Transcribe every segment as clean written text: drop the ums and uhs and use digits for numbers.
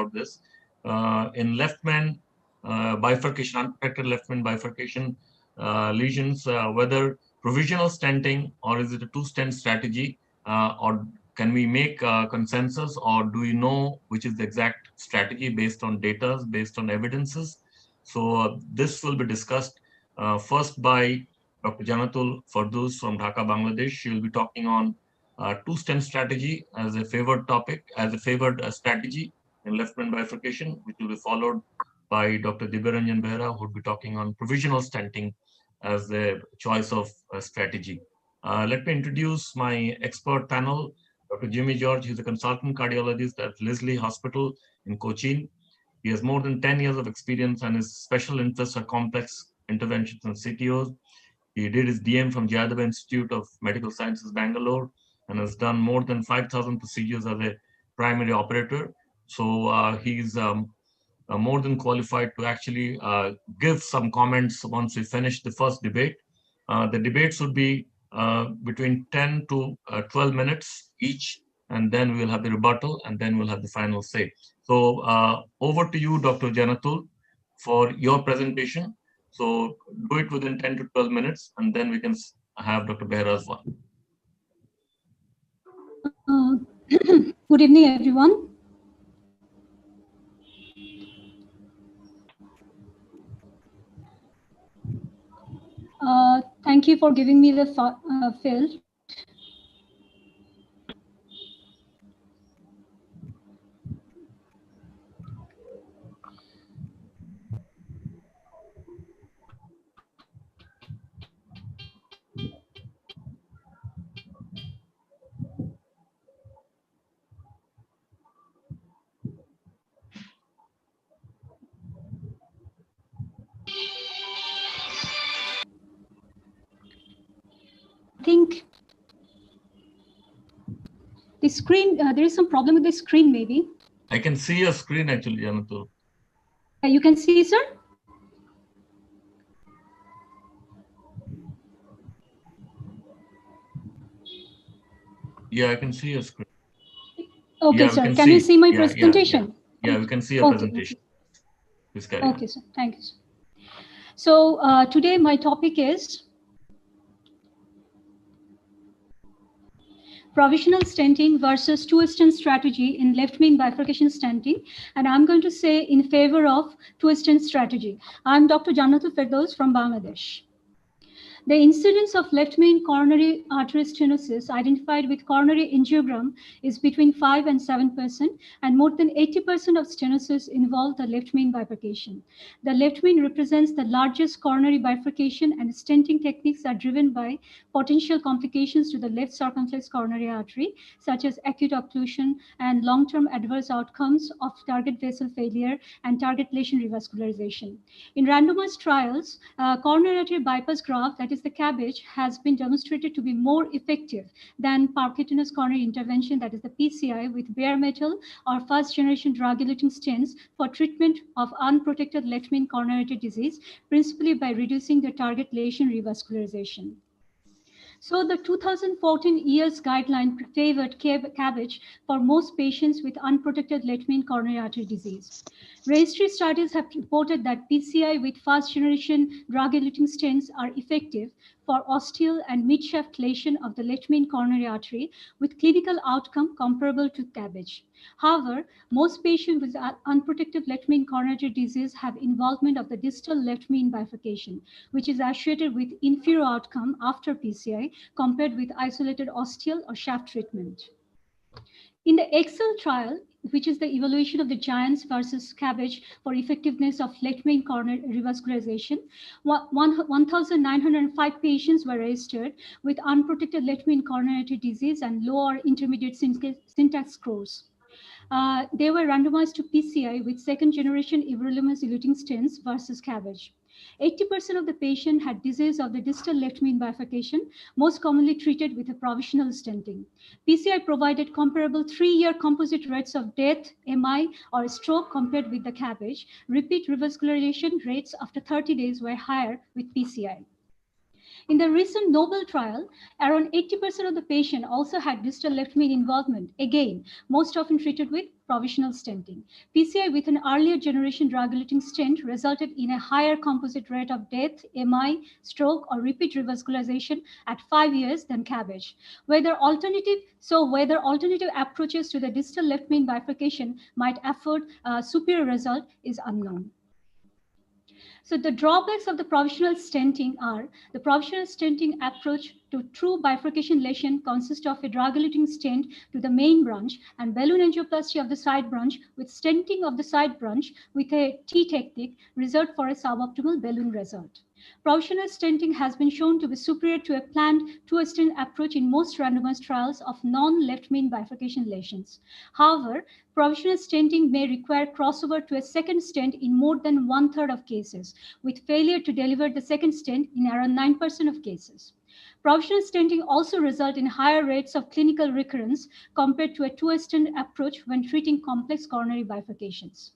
about this. In left main bifurcation, unprotected left main bifurcation lesions, whether provisional stenting or is it a two-stent strategy, or can we make consensus, or do you know which is the exact strategy based on data, based on evidences? So this will be discussed first by Dr. Janatul Fardous from Dhaka, Bangladesh. She will be talking on two-stent strategy as a favored topic, as a favored strategy in left main bifurcation, which will be followed by Dr. Dibyaranjan Behra, who will be talking on provisional stenting as a choice of strategy. Let me introduce my expert panel. Dr. Jimmy George, he's a consultant cardiologist at Leslie Hospital in Cochin. He has more than 10 years of experience and his special interests are complex interventions and CTOs. He did his DM from Jayadeva Institute of Medical Sciences, Bangalore, and has done more than 5,000 procedures as a primary operator. So he's more than qualified to actually give some comments once we finish the first debate. The debates would be between 10 to 12 minutes each, and then we'll have the rebuttal, and then we'll have the final say. So over to you, Dr. Janatul, for your presentation. So do it within 10 to 12 minutes, and then we can have Dr. Behra's one. Good evening, everyone. Thank you for giving me the field. I think the screen, there is some problem with the screen, maybe. I can see your screen actually, Janatul. You can see, sir? Yeah, I can see your screen. Okay, yeah, sir. Can you see my presentation? Yeah, we can see your presentation. Please carry on. Okay, sir. Thank you, sir. So today my topic is provisional stenting versus two-stent strategy in left main bifurcation stenting, and I'm going to say in favor of two-stent strategy. I'm Dr. Jannatul Firdaus from Bangladesh. The incidence of left main coronary artery stenosis identified with coronary angiogram is between 5 and 7%, and more than 80% of stenosis involve the left main bifurcation. The left main represents the largest coronary bifurcation, and stenting techniques are driven by potential complications to the left circumflex coronary artery, such as acute occlusion and long-term adverse outcomes of target vessel failure and target lesion revascularization. In randomized trials, coronary artery bypass graft, that is the CABG, has been demonstrated to be more effective than percutaneous coronary intervention, that is the PCI, with bare metal or first-generation drug-eluting stents for treatment of unprotected left main coronary artery disease, principally by reducing the target lesion revascularization. So the 2014 year's guideline favored CABG for most patients with unprotected left main coronary artery disease. Registry studies have reported that PCI with first-generation drug-eluting stents are effective for ostial and mid-shaft lesion of the left main coronary artery with clinical outcome comparable to CABG. However, most patients with unprotected left main coronary artery disease have involvement of the distal left main bifurcation, which is associated with inferior outcome after PCI compared with isolated ostial or shaft treatment. In the Excel trial, which is the evaluation of the giants versus CABG for effectiveness of left main coronary revascularization, 1,905 patients were registered with unprotected left main coronary artery disease and low or intermediate syntax scores. They were randomized to PCI with second-generation everolimus eluting stents versus CABG. 80% of the patient had disease of the distal left main bifurcation, most commonly treated with a provisional stenting. PCI provided comparable 3-year composite rates of death, MI, or stroke compared with the CABG. Repeat revascularization rates after 30 days were higher with PCI. In the recent Nobel trial, around 80% of the patient also had distal left main involvement, again, most often treated with provisional stenting. PCI with an earlier generation drug-eluting stent resulted in a higher composite rate of death, MI, stroke, or repeat revascularization at 5 years than CABG. Whether alternative approaches to the distal left main bifurcation might afford a superior result is unknown. So the drawbacks of the provisional stenting are the provisional stenting approach to true bifurcation lesion consists of a drug-eluting stent to the main branch and balloon angioplasty of the side branch with stenting of the side branch with a T technique result for a suboptimal balloon result. Provisional stenting has been shown to be superior to a planned two-stent approach in most randomized trials of non-left main bifurcation lesions. However, provisional stenting may require crossover to a second stent in more than one-third of cases, with failure to deliver the second stent in around 9% of cases. Provisional stenting also results in higher rates of clinical recurrence compared to a two-stent approach when treating complex coronary bifurcations.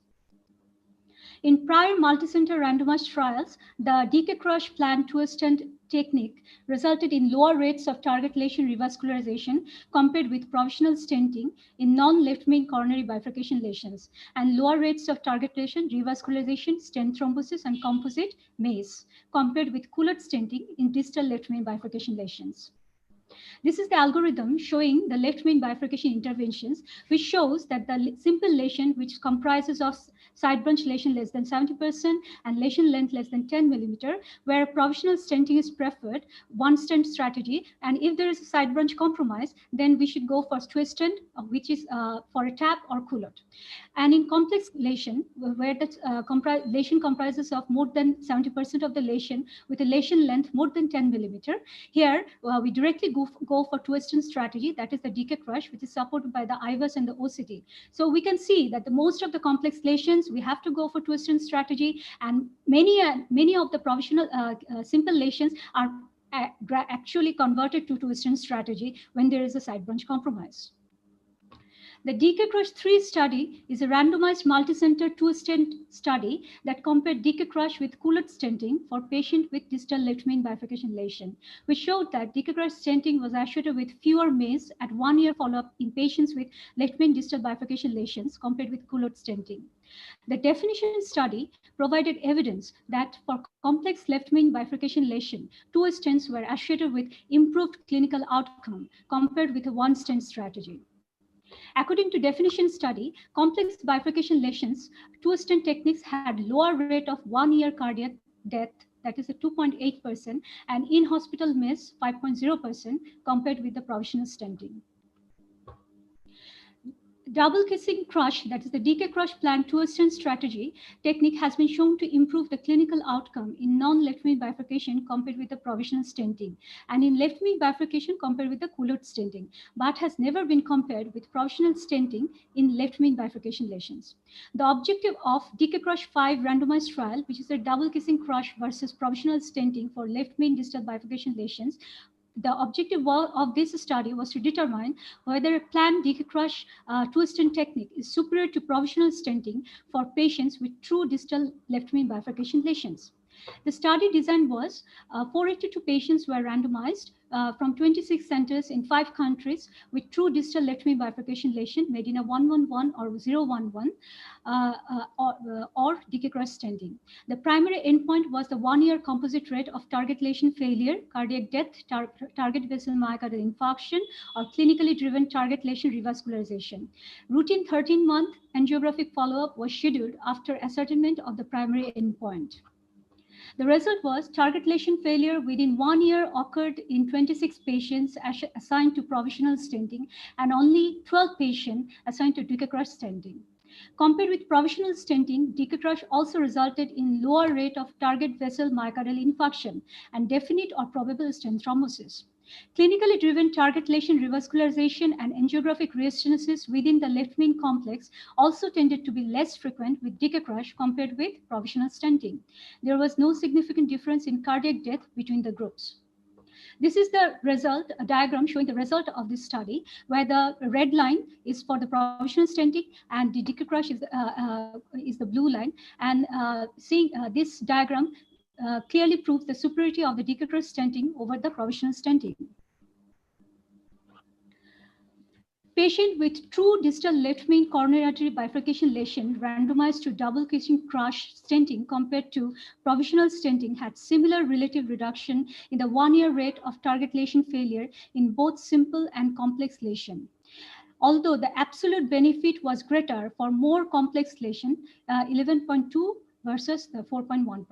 In prior multicenter randomized trials, the DK crush planned two-stent technique resulted in lower rates of target lesion revascularization compared with provisional stenting in non-left main coronary bifurcation lesions, and lower rates of target lesion revascularization, stent thrombosis, and composite MACE compared with Coulott stenting in distal left main bifurcation lesions. This is the algorithm showing the left main bifurcation interventions, which shows that the simple lesion, which comprises of side branch lesion less than 70% and lesion length less than 10 millimeter, where provisional stenting is preferred, one stent strategy. And if there is a side branch compromise, then we should go for twist stent, which is for a TAP or Coulott. And in complex lesion, where the lesion comprises of more than 70% of the lesion with a lesion length more than 10 millimeter, here we directly go for two-stent strategy, that is the DK crush, which is supported by the IVAS and the OCT. So we can see that the most of the complex lesions, we have to go for two-stent strategy, and many of the provisional simple lesions are actually converted to two-stent strategy when there is a side branch compromise. The DK Crush 3 study is a randomized multicenter two-stent study that compared DK Crush with Coulott stenting for patients with distal left main bifurcation lesion, which showed that DK Crush stenting was associated with fewer MACE at 1 year follow-up in patients with left main distal bifurcation lesions compared with Coulott stenting. The definition study provided evidence that for complex left main bifurcation lesion, two stents were associated with improved clinical outcome compared with a one stent strategy. According to definition study, complex bifurcation lesions, two-stent techniques had lower rate of 1 year cardiac death, that is a 2.8%, and in-hospital MIS 5.0% compared with the provisional stenting. Double kissing crush, that is the DK crush planned two-stent strategy technique, has been shown to improve the clinical outcome in non-left main bifurcation compared with the provisional stenting, and in left main bifurcation compared with the Coulott stenting, but has never been compared with provisional stenting in left main bifurcation lesions. The objective of DK crush 5 randomized trial, which is a double kissing crush versus provisional stenting for left main distal bifurcation lesions, the objective of this study was to determine whether a planned DK crush two-stent technique is superior to provisional stenting for patients with true distal left main bifurcation lesions. The study design was 482 patients were randomized from 26 centers in 5 countries with true distal left main bifurcation lesion made in a 111 or 011 or DK crush stenting. The primary endpoint was the 1 year composite rate of target lesion failure, cardiac death, target vessel myocardial infarction, or clinically driven target lesion revascularization. Routine 13-month angiographic follow-up was scheduled after ascertainment of the primary endpoint. The result was target lesion failure within 1 year occurred in 26 patients assigned to provisional stenting and only 12 patients assigned to DK crush stenting. Compared with provisional stenting, DK crush also resulted in lower rate of target vessel myocardial infarction and definite or probable stent thrombosis. Clinically driven target lesion revascularization and angiographic restenosis within the left main complex also tended to be less frequent with DK crush compared with provisional stenting. There was no significant difference in cardiac death between the groups. This is the result, a diagram showing the result of this study, where the red line is for the provisional stenting and the DK crush is the blue line. And seeing this diagram clearly proves the superiority of the decreased stenting over the provisional stenting. Patient with true distal left main coronary artery bifurcation lesion randomized to double kitchen crush stenting compared to provisional stenting had similar relative reduction in the 1-year rate of target lesion failure in both simple and complex lesion. Although the absolute benefit was greater for more complex lesion, 11.2 versus the 4.1%.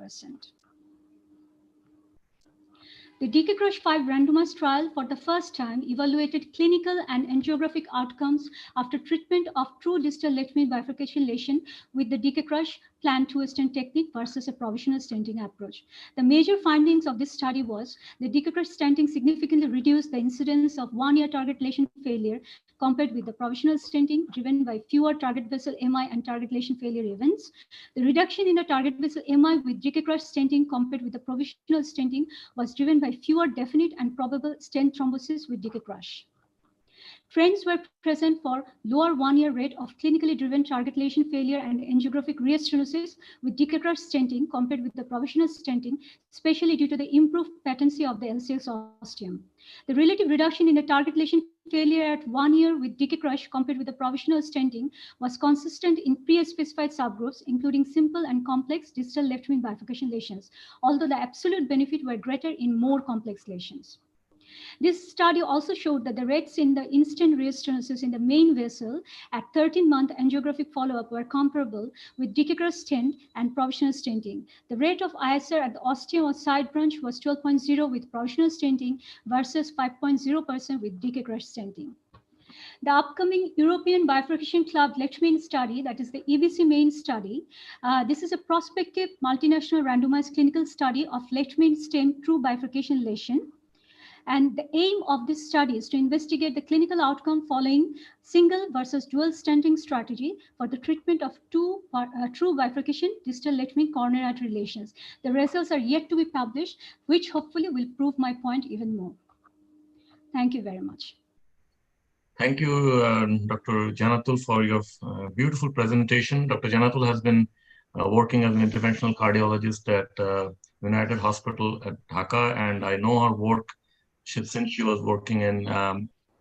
The DK-CRUSH 5 randomized trial for the first time evaluated clinical and angiographic outcomes after treatment of true distal left main bifurcation lesion with the DK-CRUSH plan 2-stent technique versus a provisional stenting approach. The major findings of this study was the DK-CRUSH stenting significantly reduced the incidence of 1-year target lesion failure compared with the provisional stenting driven by fewer target vessel MI and target lesion failure events. The reduction in the target vessel MI with DK-CRUSH stenting compared with the provisional stenting was driven by fewer definite and probable stent thrombosis with DK-CRUSH. Trends were present for lower 1-year rate of clinically driven target lesion failure and angiographic restenosis with DK-CRUSH stenting compared with the provisional stenting, especially due to the improved patency of the LCS ostium. The relative reduction in the target lesion failure at 1 year with DK-CRUSH compared with the provisional stenting was consistent in pre-specified subgroups, including simple and complex distal left main bifurcation lesions, although the absolute benefit were greater in more complex lesions. This study also showed that the rates in the instant restenosis in the main vessel at 13-month angiographic follow-up were comparable with DK-CRUSH stent and provisional stenting. The rate of ISR at the ostium or side branch was 12.0 with provisional stenting versus 5.0% with DK-CRUSH stenting. The upcoming European Bifurcation Club left main study, that is the EBC main study, this is a prospective multinational randomized clinical study of left main stem true bifurcation lesion. And the aim of this study is to investigate the clinical outcome following single versus dual stenting strategy for the treatment of true bifurcation distal left main coronary artery lesions. The results are yet to be published, which hopefully will prove my point even more. Thank you very much. Thank you, Dr. Janatul, for your beautiful presentation. Dr. Janatul has been working as an interventional cardiologist at United Hospital at Dhaka, and I know her work since she was working in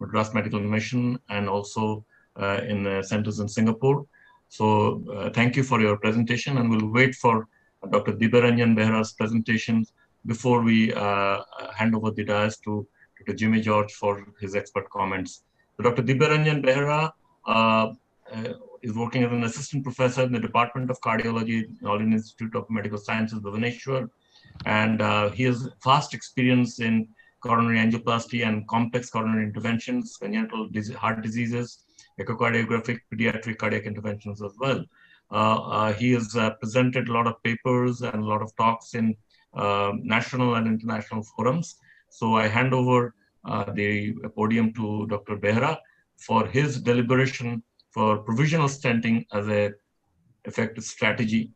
Madras Medical Mission and also in centers in Singapore. So thank you for your presentation, and we'll wait for Dr. Dibaranjan Behra's presentation before we hand over the dais to Dr. Jimmy George for his expert comments. So Dr. Dibaranjan Behra is working as an assistant professor in the Department of Cardiology at All Indian Institute of Medical Sciences, Bhubaneswar, and he has vast experience in coronary angioplasty and complex coronary interventions, congenital heart diseases, echocardiographic pediatric cardiac interventions as well. He has presented a lot of papers and a lot of talks in national and international forums. So I hand over the podium to Dr. Behra for his deliberation for provisional stenting as an effective strategy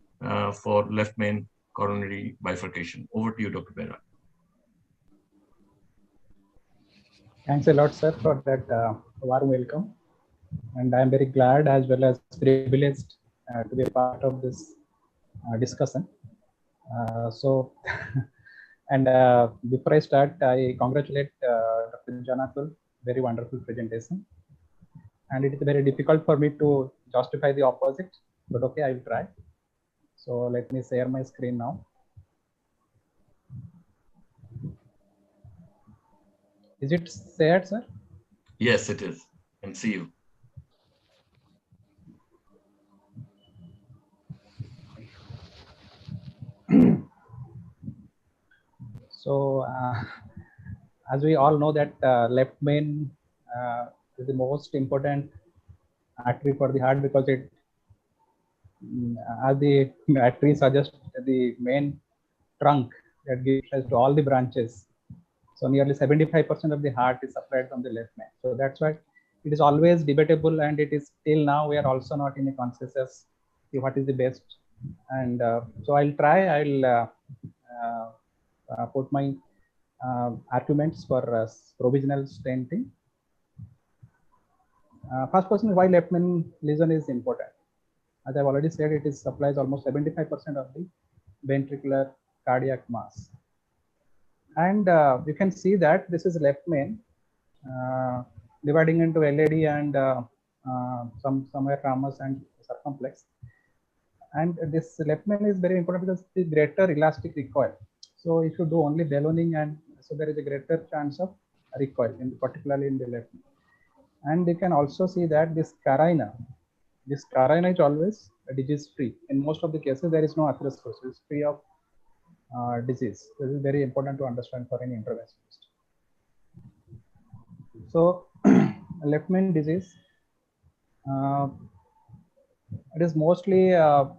for left main coronary bifurcation. Over to you, Dr. Behra. Thanks a lot, sir, for that warm welcome. And I'm very glad as well as privileged to be a part of this discussion. And before I start, I congratulate Dr. Janatul, very wonderful presentation. And it is very difficult for me to justify the opposite, but okay, I will try. So let me share my screen now. Is it shared, sir? Yes, it is. I can see you. So, as we all know that left main is the most important artery for the heart because it, as the artery suggests, the main trunk that gives rise to all the branches. So nearly 75% of the heart is supplied from the left main. So that's why it is always debatable, and it is till now we are also not in a consensus what is the best. And so I'll try. I'll put my arguments for provisional stenting. First question is why left main lesion is important. As I've already said, it is supplies almost 75% of the ventricular cardiac mass. And you can see that this is left main dividing into LAD and somewhere ramus and circumflex. And this left main is very important because the greater elastic recoil. So if you do only ballooning, and so there is a greater chance of recoil, particularly in the left main. And you can also see that this carina is always disease free. In most of the cases, there is no atherosclerosis, it's free of disease. This is very important to understand for any interventionist. So left main disease, it is mostly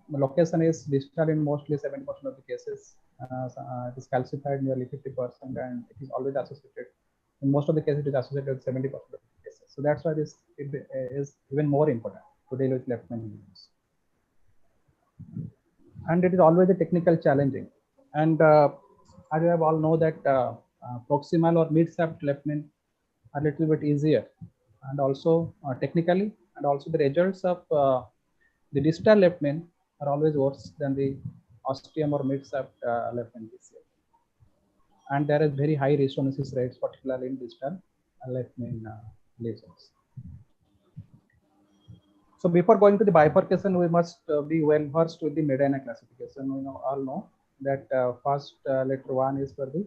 location is distal in mostly 70% of the cases. It is calcified nearly 50%, and it is always associated. In most of the cases, it is associated with 70% of the cases. So that's why this is even more important to deal with left main disease. And it is always a technical challenging. And as you have all know that proximal or mid-shaft left main are a little bit easier, and also technically, and also the results of the distal left main are always worse than the ostium or mid-shaft left main PCL. And there is very high restenosis rates, particularly in distal left main lesions. So before going to the bifurcation, we must be well versed with the Medina classification. We all know that first letter 1 is for the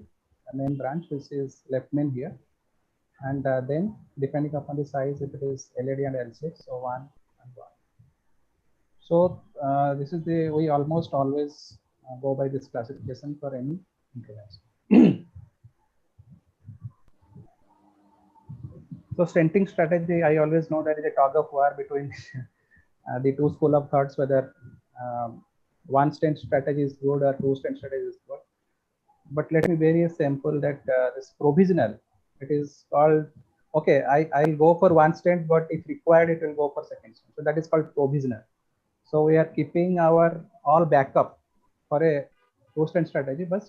main branch, which is left main here. And then depending upon the size, if it is LAD and L6, so 1 and 1. So this is the, we almost always go by this classification for any intervention. So stenting strategy, I always know there is a tug of war between the two school of thoughts, whether one stent strategy is good or two stent strategy is good. But let me very simple that this provisional, it is called, okay, I'll go for one stent, but if required, it will go for second stent. So that is called provisional. So we are keeping our all backup for a two stent strategy, but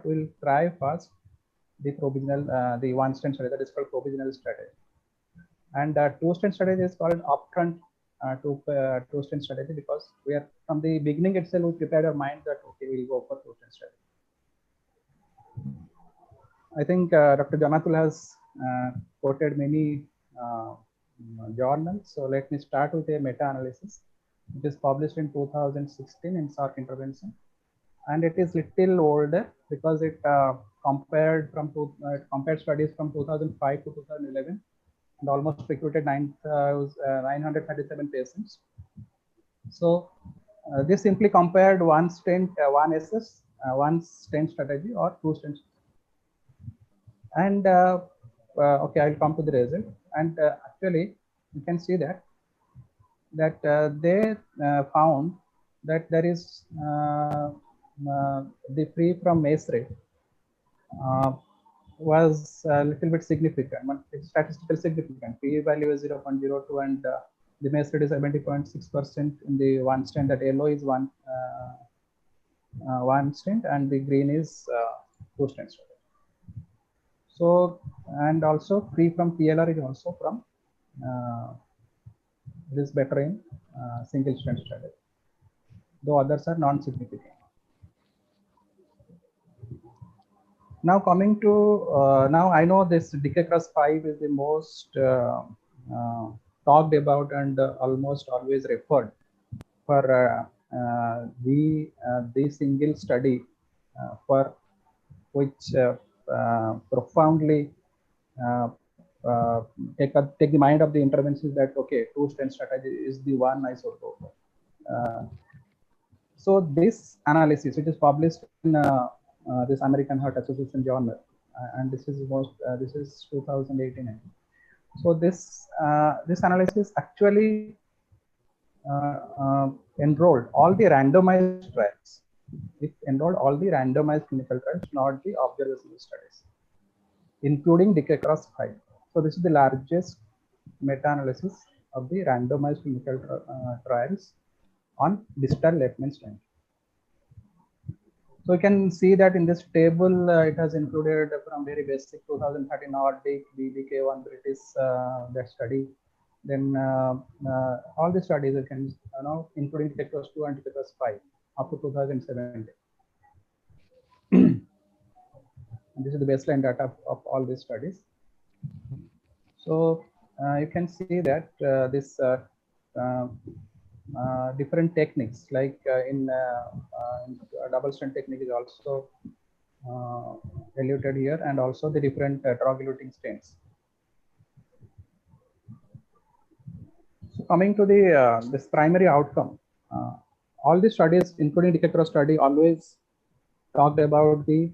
we'll try first the provisional, the one stent strategy, that is called provisional strategy. And two stent strategy is called upfront two stent strategy, because we are from the beginning itself, we prepared our mind that okay, we'll go for two stent strategy. I think Dr. Janatul has quoted many journals. So let me start with a meta-analysis. It is published in 2016 in SARC Intervention, and it is little older because it compared studies from 2005 to 2011, and almost recruited 937 patients. So this simply compared one stent, one SS, one stent strategy or two stents. And okay, I'll come to the result. And actually, you can see that they found that there is the free from MACE rate was a little bit significant, it's statistical significant. P value is 0.02, and the MACE rate is 70.6% in the one stent. That yellow is one stent, and the green is two stents. So, and also free from TLR is also from it is better in single stent strategy, though others are non-significant. Now coming to now I know this decay cross 5 is the most talked about and almost always referred for the single study for which profoundly take the mind of the interventions that okay, two stent strategy is the one I should go for. So this analysis, which is published in this American Heart Association journal, and this is 2018. So this analysis actually enrolled all the randomized trials. It enrolled all the randomized clinical trials, not the observational studies, including decay cross 5. So this is the largest meta-analysis of the randomized clinical trials on distal left main stent. So you can see that in this table, it has included from very basic 2013 Nordic, BBK1 British, that study. Then all the studies you can including decay cross 2 and decay cross 5 up to 2017. And this is the baseline data of all these studies. So you can see that this different techniques, like in double stent technique is also eluted here, and also the different drug eluting stents. So coming to the this primary outcome, all the studies, including Decatur study, always talked about the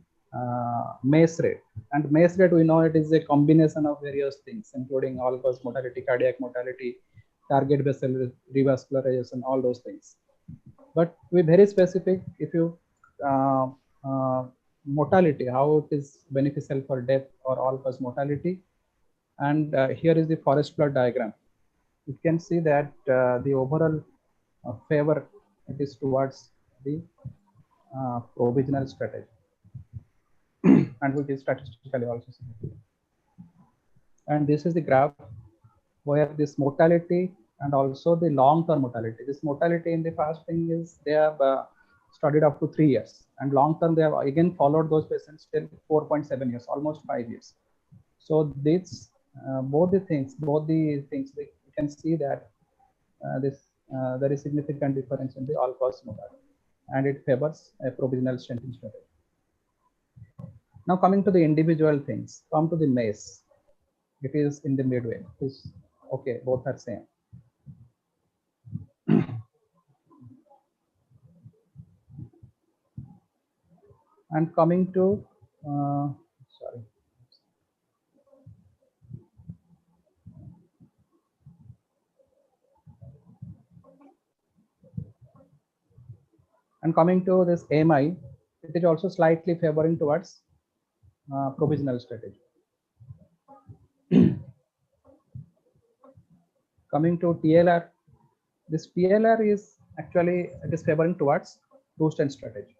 MACE rate. And MACE rate, we know it is a combination of various things, including all-cause mortality, cardiac mortality, target vessel revascularization, all those things. But to be very specific, if you mortality, how it is beneficial for death or all-cause mortality, and here is the forest plot diagram. You can see that the overall favor it is towards the provisional strategy, and which is statistically also significant. And this is the graph where this mortality and also the long-term mortality. This mortality in the first thing is they have studied up to 3 years, and long-term they have again followed those patients till 4.7 years, almost 5 years. So this both the things you can see that there is significant difference in the all-cause mortality, and it favors a provisional stenting strategy. Now coming to the individual things, come to the MACE. It is in the midway. It's okay, both are same. And coming to sorry. And coming to this AMI, it is also slightly favoring towards provisional strategy. Coming to TLR, this TLR is actually it is favoring towards two-stent strategy,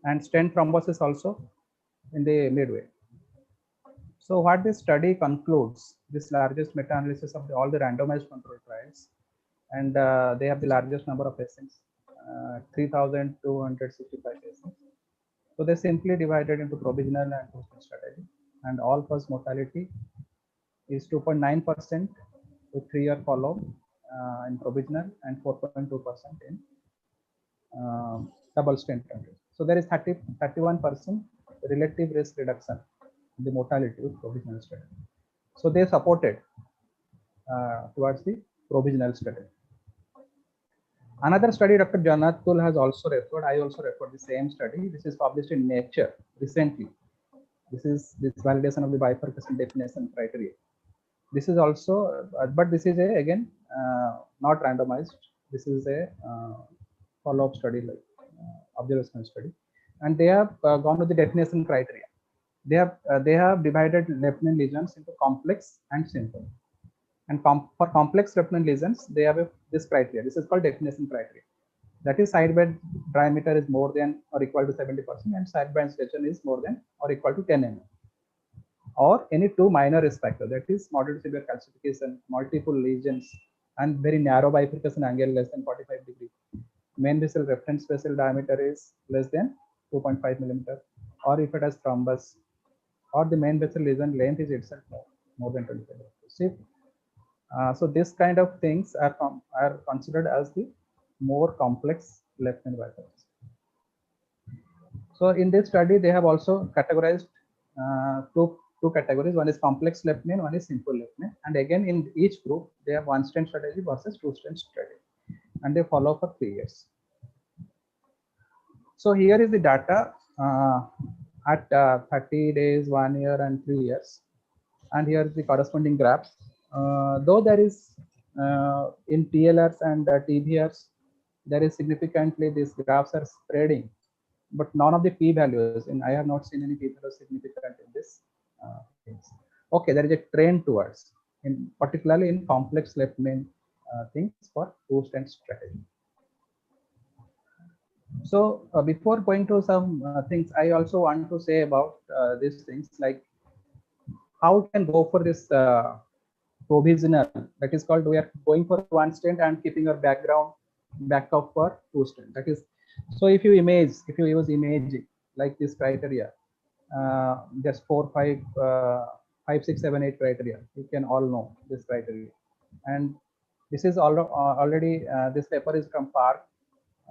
and stent thrombosis also in the midway. So what this study concludes, this largest meta-analysis of all the randomized control trials, and they have the largest number of patients, 3,265 patients. So they simply divided into provisional and two-stent strategy, and all-cause mortality is 2.9% with 3-year follow-up in provisional, and 4.2% in double stent countries. So there is 31% relative risk reduction in the mortality with provisional strategy. So they supported towards the provisional strategy. Another study Dr. Janatul has also referred, I also referred the same study. This is published in Nature recently. This is this validation of the bifurcation definition criteria. This is also, but this is a again not randomized. This is a follow-up study, like observational study, and they have gone to the definition criteria. They have divided left main lesions into complex and simple. And for complex left main lesions, they have this criteria. This is called definition criteria. That is, sideband diameter is more than or equal to 70%, and sideband stretching is more than or equal to 10 mm. Or any two minor risk factors, that is moderate to severe calcification, multiple lesions, and very narrow bifurcation angle less than 45 degrees. Main vessel reference vessel diameter is less than 2.5 millimeter, or if it has thrombus, or the main vessel lesion length is itself more than 25 degrees. So this kind of things are considered as the more complex left main bifurcation. So in this study, they have also categorized two categories. One is complex left main, one is simple left main. And again, in each group, they have one stent strategy versus two stent strategy, and they follow for 3 years. So here is the data at 30 days, 1 year, and 3 years. And here is the corresponding graph. Though there is in TLRs and TBRs, there is significantly these graphs are spreading, but none of the p-values, and I have not seen any p-values significant in this things. Okay, there is a trend towards, in particularly in complex left main things for two stent strategy. So before going to some things, I also want to say about these things, like how we can go for this provisional, that is called, we are going for one stent and keeping your background backup for two stent. That is, so if you use imaging, like this criteria, just 4, 5, 5, 6, 7, 8 criteria. You can all know this criteria, and this is already this paper is from Park.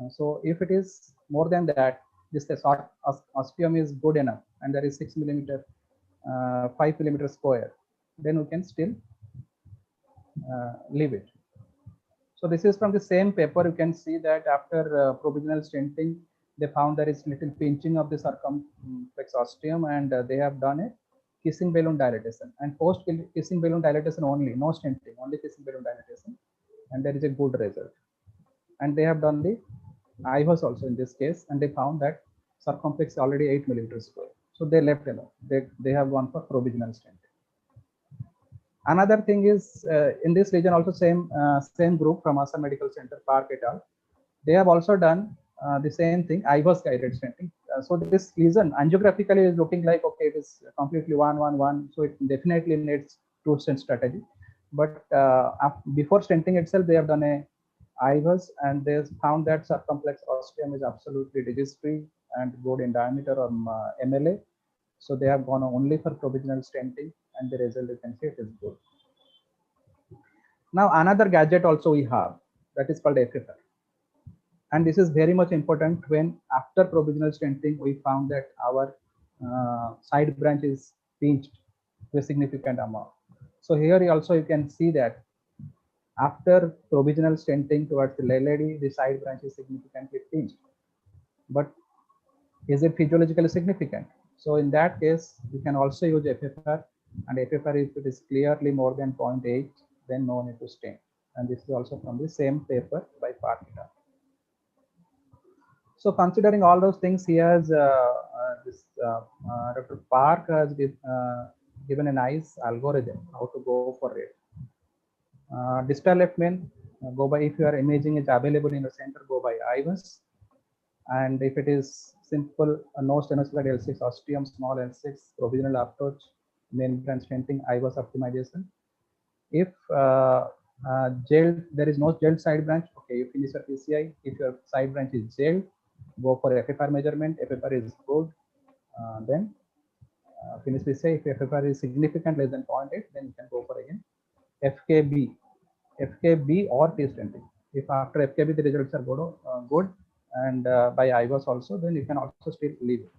So if it is more than that, this osteum is good enough, and there is 6 millimeter, 5 millimeter square, then we can still leave it. So this is from the same paper. You can see that after provisional stenting, they found there is little pinching of the circumflex osteum, and they have done a kissing balloon dilatation. And post kissing balloon dilatation only, no stenting, only kissing balloon dilatation, and there is a good result. And they have done the IVUS also in this case, and they found that circumflex already 8 millimeters square. So they left alone. They have gone for provisional stenting. Another thing is in this region also same group from Assam Medical Center, Park et al. They have also done the same thing, IVUS guided stenting. So this lesion angiographically is looking like okay, it is completely 1-1-1. So it definitely needs 2-stent strategy. But before stenting itself, they have done a IVUS, and they found that circumflex osteum is absolutely disease free and good in diameter or MLA. So they have gone only for provisional stenting, and the result you can see it is good. Now another gadget also we have, that is called FFR, and this is very much important when after provisional stenting we found that our side branch is pinched to a significant amount. So here also you can see that after provisional stenting towards the LAD, the side branch is significantly pinched. But is it physiologically significant? So in that case, you can also use FFR, and FFR if it is clearly more than 0.8, then no need to stent. And this is also from the same paper by Park et al. So considering all those things, he has Dr. Park has given a nice algorithm how to go for it. Distal left main, go by, if your imaging is available in the center, go by IVUS. And if it is simple, no stenocyclid L6 osteum, small L6, provisional approach, main branch stenting, IVUS optimization. If there is no gelled side branch, okay, you finish your PCI. If your side branch is gelled, go for FFR measurement. FFR is good, then finish PCI. If FFR is significant, less than 0.8, then you can go for again FKB or T stenting. If after FKB the results are good, and by IVUS also, then you can also still leave it.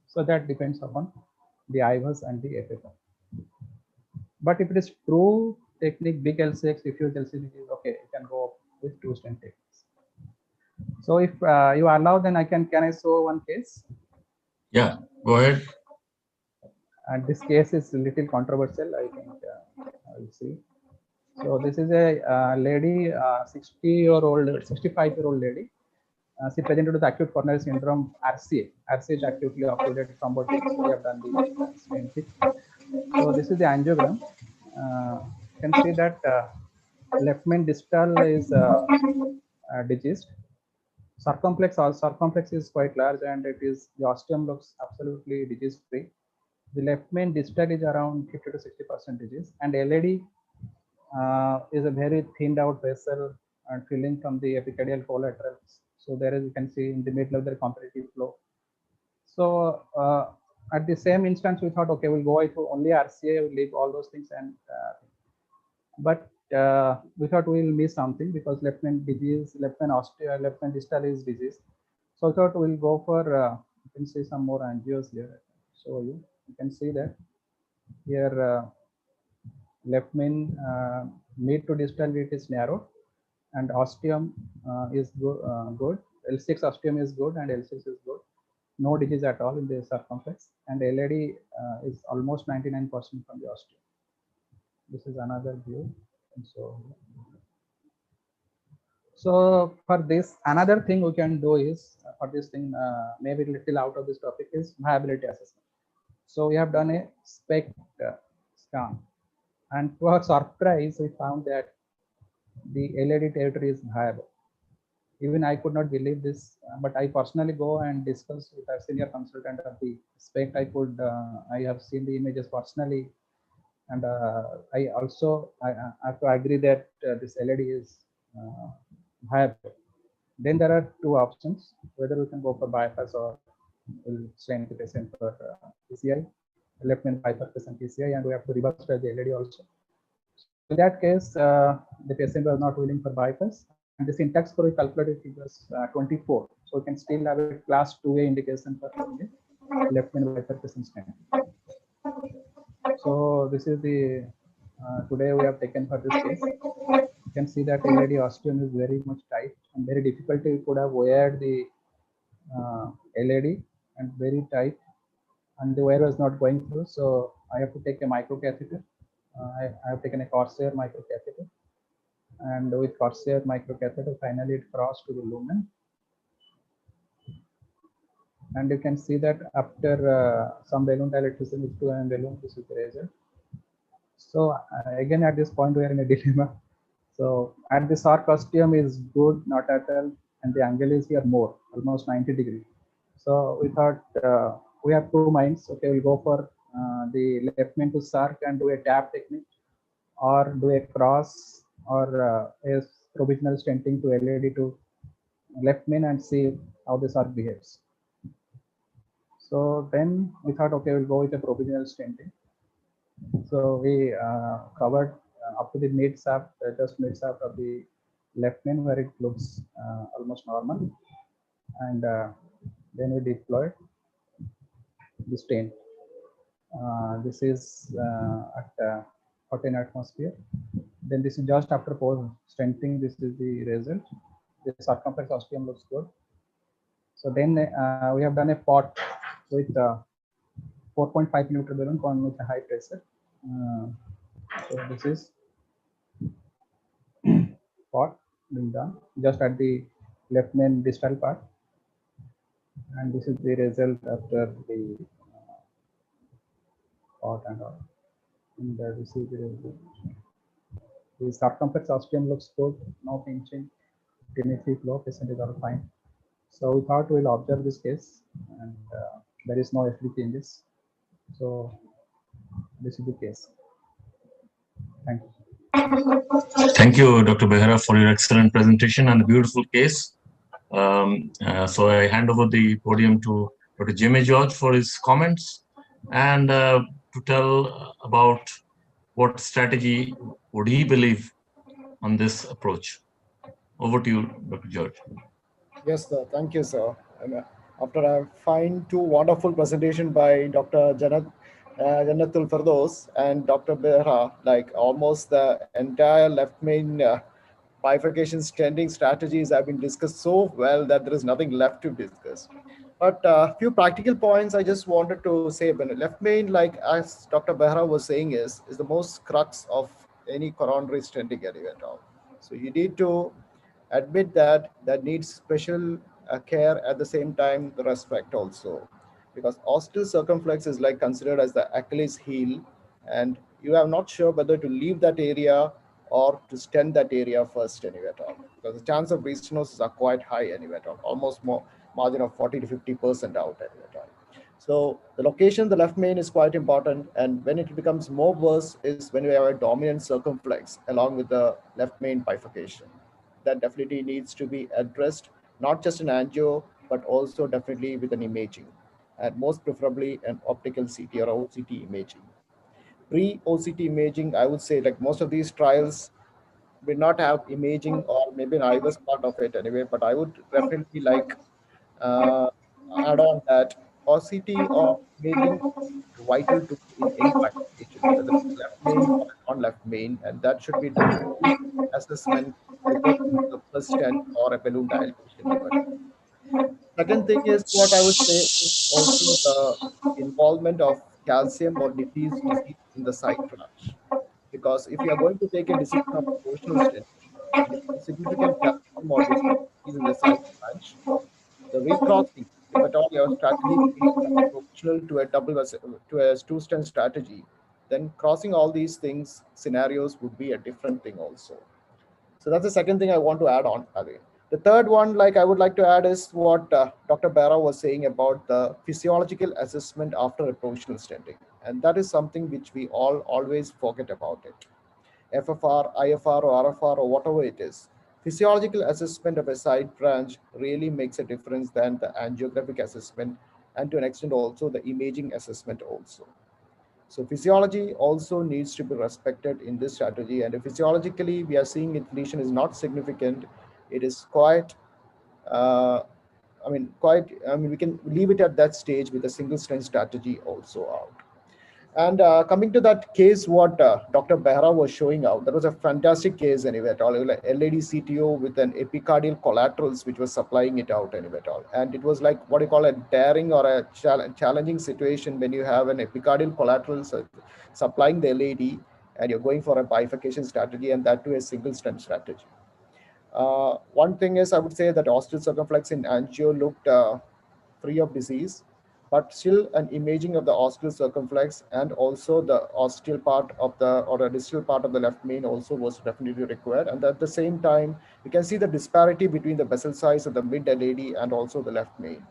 So that depends upon the IVUS and the FFR. But if it is true technique, big L6, diffuse L6 is okay, you can go with 2-stent techniques. So if you allow, then I can I show one case? Yeah, go ahead. And this case is a little controversial, I think. I will see. So this is a lady, 60-year-old, 65-year-old lady. She presented with acute coronary syndrome, RCA. RCA is acutely occluded thrombotics. We have done the stenting. So this is the angiogram. You can see that left main distal is diseased. Circumflex is quite large, and it is the osteum looks absolutely disease free. The left main distal is around 50 to 60% disease, and LAD is a very thinned out vessel and filling from the epicardial collaterals. So there is, you can see in the middle of the competitive flow. So at the same instance, we thought, okay, we'll go into only RCA, we'll leave all those things, and but we thought we'll miss something because left main disease, left main distal is disease. So I thought we'll go for you can see some more angios here. So you can see that here left main mid to distal it is narrow, and osteum is good. L6 osteum is good, and L6 is good. No disease at all in the circumflex, and LAD is almost 99% from the osteum. This is another view. And so for this, another thing we can do is for this thing, maybe a little out of this topic, is viability assessment. So we have done a SPECT scan, and to our surprise, we found that the LAD territory is viable. Even I could not believe this, but I personally go and discuss with our senior consultant of the SPECT. I have seen the images personally, and I also have to agree that this LAD is viable. Then there are two options, whether we can go for bypass or will send the patient for PCI, left main bifurcation PCI, and we have to reverse the LED also. So in that case, the patient was not willing for bypass, and the syntax score we calculated it was 24. So we can still have a class 2A indication for the left main bifurcation stent. So this is the today we have taken for this case. You can see that LED ostium is very much tight and very difficult. You could have wired the LED and very tight, and the wire was not going through. So I have to take a micro catheter. I have taken a Corsair micro catheter, and with Corsair micro catheter, finally it crossed to the lumen. And you can see that after some balloon dilatation with 2 mm balloon, this is the result. So again, at this point, we are in a dilemma. So at the SAR costume is good, not at all, and the angle is here more, almost 90 degrees. So we thought we have two minds. Okay, we'll go for the left main to SARC and do a tap technique, or do a cross, or a provisional stenting to LED to left main and see how the SARC behaves. So then we thought, okay, we'll go with a provisional stenting. So we covered up to the mid shaft, just mid shaft of the left main, where it looks almost normal, and then we deployed the stent. This is at 14 atmosphere. Then this is just after post stenting. This is the result. The circumference ostium looks good. So then we have done a pot with 4.5 mm balloon con with a high pressure. So this is pot being done just at the left main distal part, and this is the result after the pot and all. And this is the result. The circumference ostium looks good, no pinching, tendency flow, patient is all fine. So we thought we'll observe this case, and there is no FD changes. So this is the case. Thank you. Thank you, Dr. Behra, for your excellent presentation and the beautiful case. So I hand over the podium to Dr. Jimmy George for his comments and to tell about what strategy would he believe on this approach. Over to you, Dr. George. Yes, sir. Thank you, sir. And after I find two wonderful presentation by Dr. Jannatul Firdaus and Dr. Behra, like almost the entire left main bifurcation standing strategies have been discussed so well that there is nothing left to discuss. But a few practical points I just wanted to say. When left main, like as Dr. Behra was saying, is the most crux of any coronary stenting anyway at all. So you need to admit that needs special care, at the same time the respect also, because ostial circumflex is like considered as the Achilles heel, and you are not sure whether to leave that area or to stent that area first anyway at all, because the chance of restenosis are quite high anyway at all, almost more margin of 40 to 50% out anyway at all. So the location of the left main is quite important, and when it becomes more worse is when we have a dominant circumflex along with the left main bifurcation. That definitely needs to be addressed, not just in angio, but also definitely with an imaging, and most preferably an optical CT or OCT imaging. Pre-OCT imaging, I would say, like most of these trials will not have imaging, or maybe I was part of it anyway, but I would definitely like add on that OCT or imaging vital to in any bifurcation, whether it's left main or non-left main, and that should be done assessment before the first stent or a balloon dilatation even. Second thing is what I would say is also the involvement of calcium or disease in the side branch. Because if you are going to take a decision of proportional stenting and if there is significant calcium or disease in the side branch, the recrossing, if at all your strategy is proportional to a two stent strategy, then crossing all these things scenarios would be a different thing also. So that's the second thing I want to add on. The third one, like I would like to add, is what Dr. Behra was saying about the physiological assessment after a provisional stenting, and that is something which we all always forget about it. FFR, IFR, or RFR, or whatever it is, physiological assessment of a side branch really makes a difference than the angiographic assessment and to an extent also the imaging assessment also. So physiology also needs to be respected in this strategy. And if physiologically we are seeing it lesion is not significant, it is quite, we can leave it at that stage with a single stent strategy also out. And coming to that case, what Dr. Behra was showing out, that was a fantastic case anyway at all. Like LAD CTO with an epicardial collaterals, which was supplying it out anyway at all. And it was like what you call a daring or a challenging situation when you have an epicardial collaterals supplying the LAD and you're going for a bifurcation strategy, and that too a single stent strategy. One thing is, I would say that ostial circumflex in angio looked free of disease, but still an imaging of the ostial circumflex and also the ostial part of the, or a distal part of the left main also was definitely required. And at the same time, you can see the disparity between the vessel size of the mid LAD and also the left main.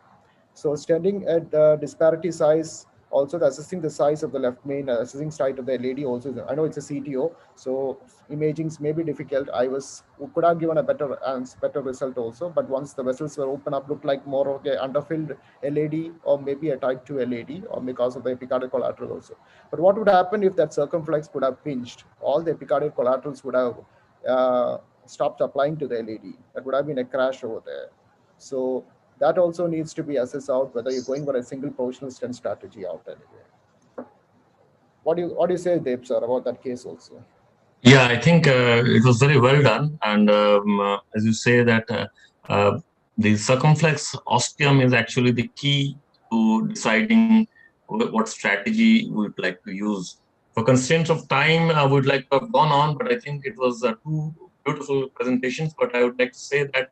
So standing at the disparity size, also the assessing the size of the left main, assessing site of the LAD also, I know it's a CTO, so imagings may be difficult. I could have given a better result also, but once the vessels were open up, looked like more of a underfilled LAD or maybe a type 2 LAD, or because of the epicardial collateral also. But what would happen if that circumflex could have pinched? All the epicardial collaterals would have stopped applying to the LAD. That would have been a crash over there. So that also needs to be assessed out whether you're going for a single positional stent strategy out anyway. What do you say, Deb, sir, about that case also? Yeah, I think it was very well done. And as you say that the circumflex ostium is actually the key to deciding what strategy we would like to use. For constraints of time, I would like to have gone on, but I think it was two beautiful presentations. But I would like to say that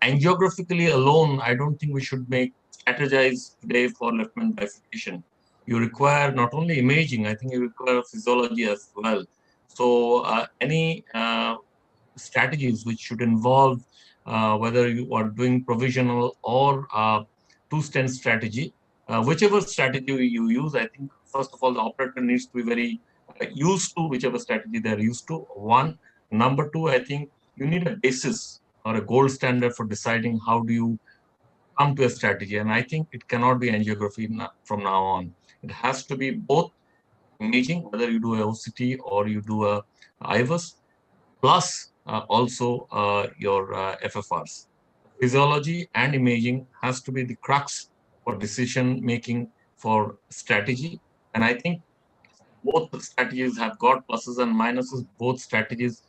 angiographically alone, I don't think we should strategize today for left main bifurcation. You require not only imaging, I think you require physiology as well. So any strategies which should involve whether you are doing provisional or two-stent strategy, whichever strategy you use, I think first of all the operator needs to be very used to whichever strategy they're used to. One. Number two, I think you need a basis or a gold standard for deciding how do you come to a strategy. And I think it cannot be angiography from now on. It has to be both imaging, whether you do a OCT or you do a IVUS, plus also your FFRs. Physiology and imaging has to be the crux for decision making for strategy. And I think both the strategies have got pluses and minuses. Both strategies,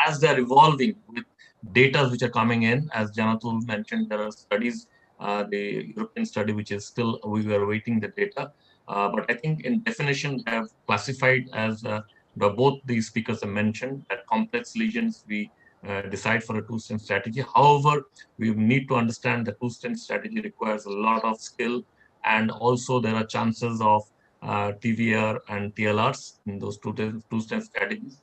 as they're evolving with data which are coming in, as Janatul mentioned, there are studies, the European study, which is still, we were waiting the data. But I think in definition, they have classified as both the speakers have mentioned that complex lesions we decide for a two-stent strategy. However, we need to understand that two-stent strategy requires a lot of skill, and also there are chances of TVR and TLRs in those two-stent strategies.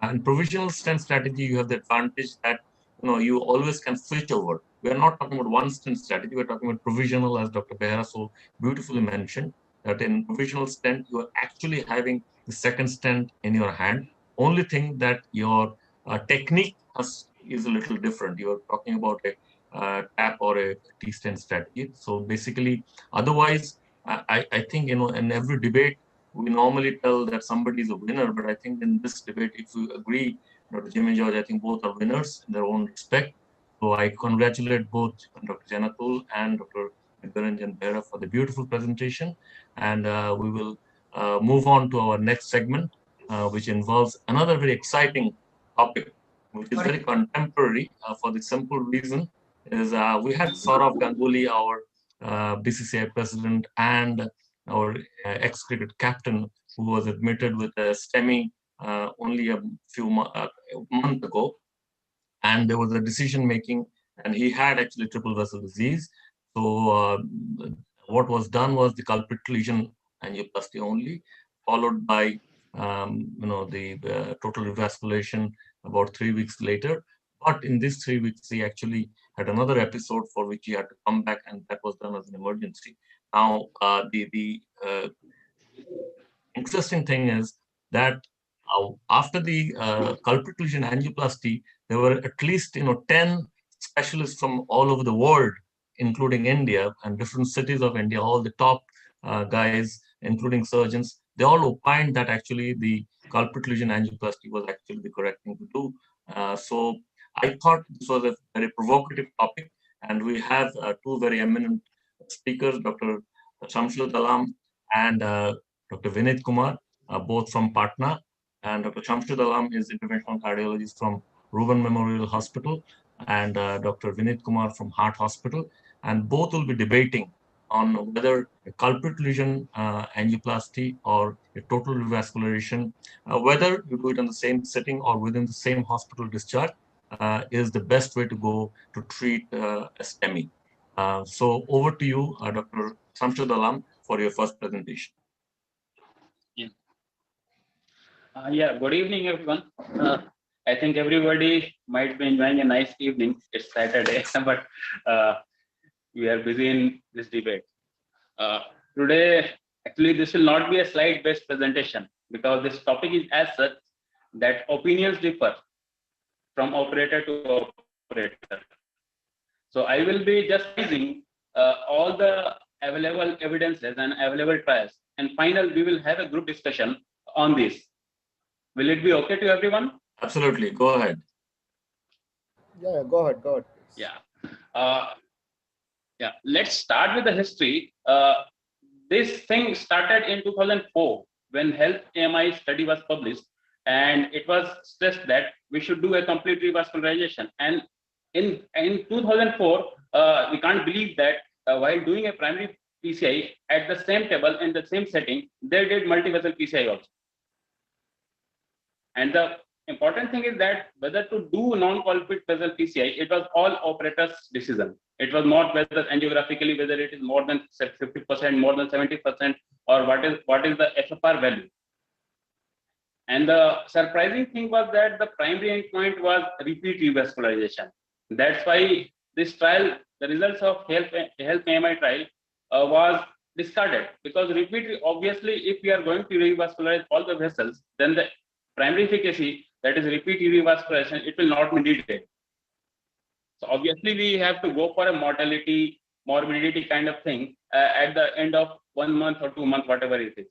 And provisional stent strategy, you have the advantage that you always can switch over. We are not talking about one stent strategy. We're talking about provisional, as Dr. Behra so beautifully mentioned, that in provisional stent, you are actually having the second stent in your hand. Only thing that your technique is a little different. You are talking about a TAP or a T-stent strategy. So basically, otherwise, I think, in every debate, we normally tell that somebody is a winner, but I think in this debate, if you agree, Dr. Jim and George, I think both are winners in their own respect. So I congratulate both Dr. Janatul and Dr. Niranjan Behra for the beautiful presentation. And we will move on to our next segment, which involves another very exciting topic, which is very contemporary for the simple reason is we had Saurav Ganguly, our BCCI president, and our ex-cricket captain, who was admitted with a STEMI only a month ago, and there was a decision making, and he had actually triple vessel disease. So what was done was the culprit lesion angioplasty only, followed by the total revasculation about 3 weeks later. But in these 3 weeks, he actually had another episode for which he had to come back, and that was done as an emergency. Now, the interesting thing is that after the culprit lesion angioplasty, there were at least 10 specialists from all over the world including India and different cities of India, all the top guys, including surgeons, they all opined that actually the culprit lesion angioplasty was actually the correct thing to do. So I thought this was a very provocative topic, and we have two very eminent speakers, Dr. Shamsud Alam and Dr. Vinit Kumar, both from Patna. And Dr. Shamsud Alam is interventional cardiologist from Reuben Memorial Hospital, and Dr. Vinit Kumar from Heart Hospital. And both will be debating on whether a culprit lesion angioplasty or a total revascularization, whether you do it in the same setting or within the same hospital discharge, is the best way to go to treat a STEMI. So over to you, Dr. Shamsud Alam, for your first presentation. Yeah, good evening, everyone. I think everybody might be enjoying a nice evening. It's Saturday, but we are busy in this debate. Today, actually, this will not be a slide-based presentation because this topic is as such that opinions differ from operator to operator. So I will be just using all the available evidences and available trials. And final, we will have a group discussion on this. Will it be okay to everyone? Absolutely. Go ahead. Yeah, go ahead. Please. Yeah. Let's start with the history. This thing started in 2004 when Health AMI study was published, and it was stressed that we should do a complete revascularization. And in 2004, we can't believe that while doing a primary PCI at the same table in the same setting, they did multi-vessel PCI also. And the important thing is that whether to do non-culprit vessel PCI, it was all operator's decision. It was not whether angiographically, whether it is more than 50%, more than 70%, or what is the FFR value. And the surprising thing was that the primary endpoint was repeat revascularization. That's why this trial, the results of health AMI trial was discarded, because repeat, obviously, if we are going to revascularize all the vessels, then the primary efficacy, that is repeat revascularization, it will not be needed. So obviously we have to go for a morbidity kind of thing at the end of 1 month or 2 months, whatever it is.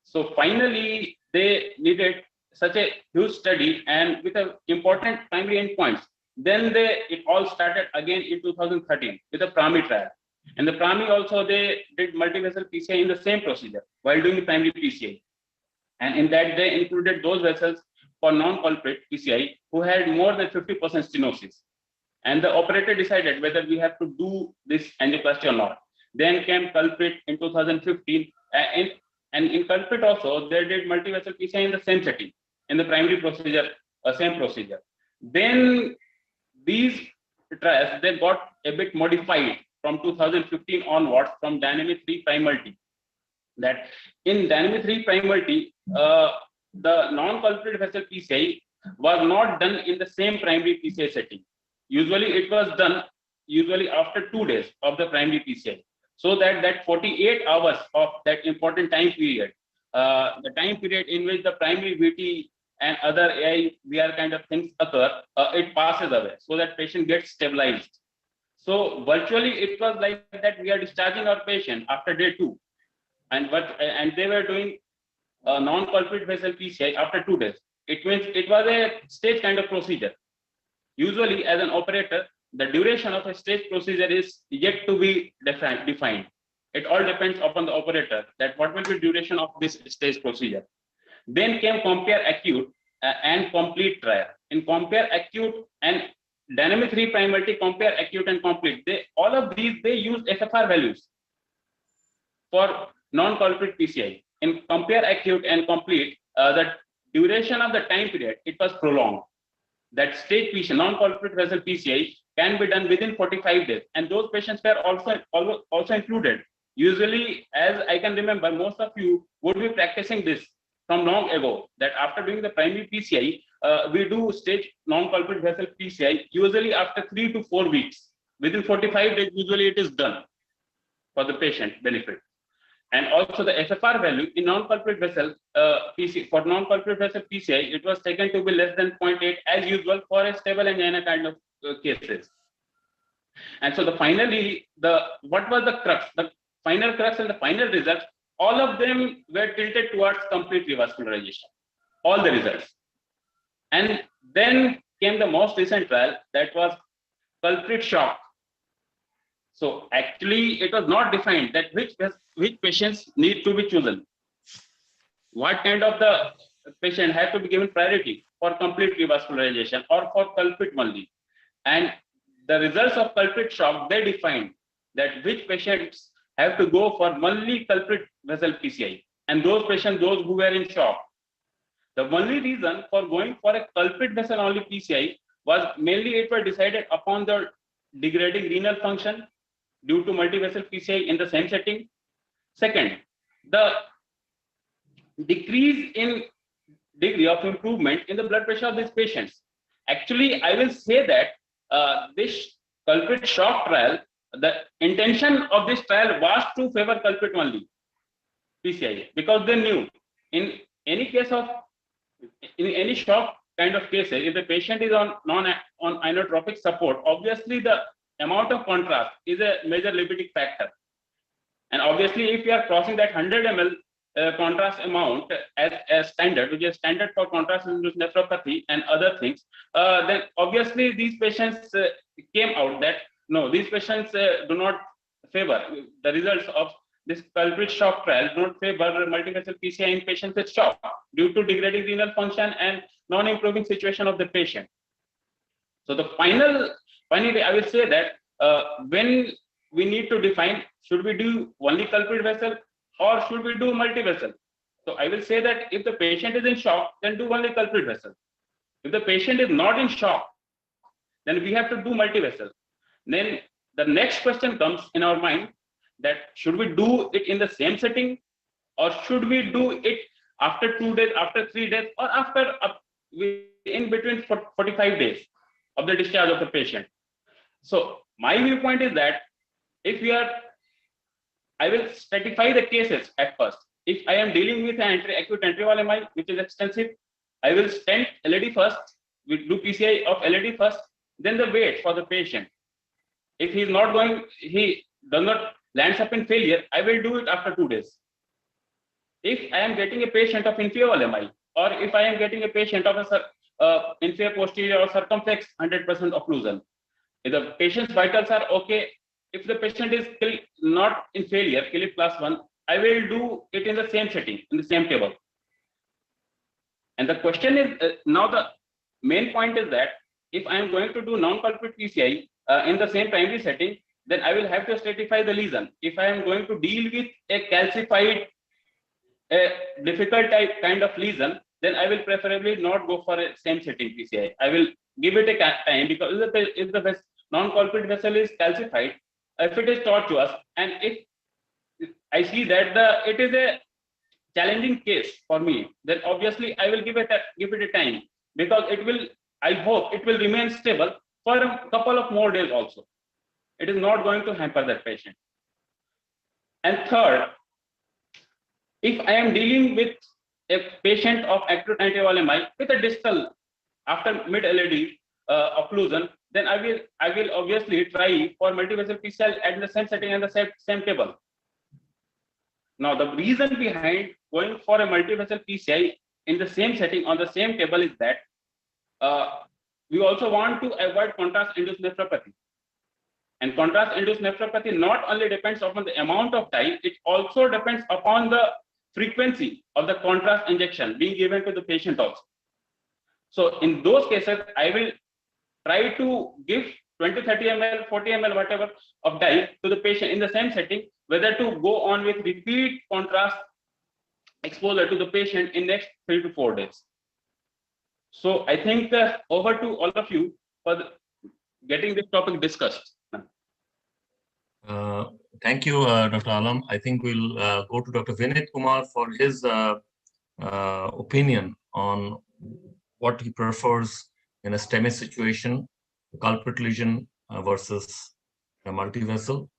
So finally they needed such a huge study and with a important primary endpoints. Then it all started again in 2013 with the PRAMI trial. And the PRAMI also, they did multi-vessel PCI in the same procedure while doing the primary PCI. And in that, they included those vessels for non-culprit PCI who had more than 50% stenosis. And the operator decided whether we have to do this angioplasty or not. Then came culprit in 2015. And in culprit also, they did multi-vessel PCI in the same setting, in the primary procedure, same procedure. Then these trials, they got a bit modified from 2015 onwards from dynamic 3 prime multi. That in dynamic 3 prime multi, the non-culprit vessel PCI was not done in the same primary PCI setting. Usually it was done after 2 days of the primary PCI. So that 48 hours of that important time period, the time period in which the primary VT and other AI VR kind of things occur, it passes away so that patient gets stabilized. So virtually it was like that we are discharging our patient after day 2. And they were doing a non-culprit vessel PCI after 2 days. It means it was a stage kind of procedure. Usually, as an operator, the duration of a stage procedure is yet to be defined. It all depends upon the operator that what will be duration of this stage procedure. Then came compare acute and complete trial. In compare acute and dynamic 3 prime multi, compare acute and complete, all of these they use FFR values for non-culprit PCI. In compare acute and complete, the duration of the time period, it was prolonged. That stage PCI, non-culprit vessel PCI, can be done within 45 days. And those patients were also included. Usually, as I can remember, most of you would be practicing this from long ago, that after doing the primary PCI, we do stage non-culprit vessel PCI, usually after 3 to 4 weeks. Within 45 days, usually it is done for the patient benefit. And also the FFR value in non-culprit vessel for non-culprit vessel PCI, it was taken to be less than 0.8 as usual for a stable angina kind of cases. And so finally, what was the crux? The final crux and the final results, all of them were tilted towards complete revascularization, all the results. And then came the most recent trial, that was culprit shock. So actually, it was not defined that which patients need to be chosen. What kind of the patient had to be given priority for complete revascularization or for culprit only. And the results of culprit shock, they defined that which patients have to go for only culprit vessel PCI, and those patients, those who were in shock. The only reason for going for a culprit vessel only PCI was mainly it was decided upon the degrading renal function due to multi-vessel PCI in the same setting. Second, the decrease in degree of improvement in the blood pressure of these patients. Actually, I will say that this culprit shock trial, the intention of this trial was to favor culprit only PCI, because they knew in any case of in any shock kind of cases, if the patient is on inotropic support, obviously the amount of contrast is a major limiting factor. And obviously, if you are crossing that 100 ml contrast amount as standard, which is standard for contrast-induced nephropathy and other things, then obviously these patients came out that no, these patients do not favor the results of this culprit shock trial, do not favor multivessel PCI in patients with shock due to degrading renal function and non-improving situation of the patient. So the finally, I will say that when we need to define, should we do only culprit vessel or should we do multi-vessel? So I will say that if the patient is in shock, then do only culprit vessel. If the patient is not in shock, then we have to do multi-vessel. Then the next question comes in our mind that should we do it in the same setting or should we do it after 2 days, after 3 days, or after in between 45 days of the discharge of the patient? So my viewpoint is that if we are, I will stratify the cases at first. If I am dealing with an acute antival MI, which is extensive, I will stent LAD first, we do PCI of LAD first, then the wait for the patient. If he is not going, he does not lands up in failure, I will do it after 2 days. If I am getting a patient of inferior MI, or if I am getting a patient of a inferior posterior or circumflex 100% occlusion, if the patient's vitals are okay, if the patient is still not in failure, Philip +1, I will do it in the same setting, in the same table. And the question is, now the main point is that if I am going to do non-culprit PCI in the same primary setting, then I will have to stratify the lesion. If I am going to deal with a calcified, a difficult type kind of lesion, then I will preferably not go for a same setting PCI. I will give it a time, because if the non-culprit vessel is calcified, if it is taught to us, and if I see that it is a challenging case for me, then obviously I will give it a time, because it will, I hope it will remain stable for a couple of more days also. It is not going to hamper that patient. And third, if I am dealing with a patient of acute antival MI with a distal after mid-LAD occlusion, then I will obviously try for multi-vessel PCI at the same setting and the same table. Now, the reason behind going for a multi-vessel PCI in the same setting on the same table is that we also want to avoid contrast-induced nephropathy. And contrast-induced nephropathy not only depends upon the amount of time, it also depends upon the frequency of the contrast injection being given to the patient also. So in those cases, I will try to give 20, 30 ml, 40 ml, whatever of dye to the patient in the same setting, whether to go on with repeat contrast exposure to the patient in next 3 to 4 days. So I think over to all of you for getting this topic discussed. Thank you, Dr. Alam. I think we'll go to Dr. Vinit Kumar for his opinion on what he prefers in a STEMI situation, culprit lesion versus a multi-vessel.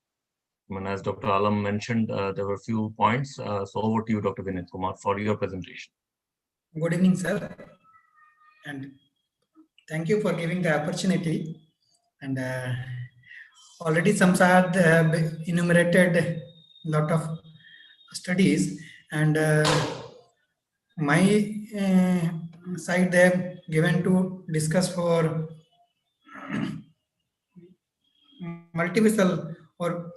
I mean, as Dr. Alam mentioned, there were a few points. So over to you, Dr. Vinit Kumar, for your presentation. Good evening, sir. And thank you for giving the opportunity. And already Samsad have enumerated a lot of studies, and my side they have given to discuss for multivessel or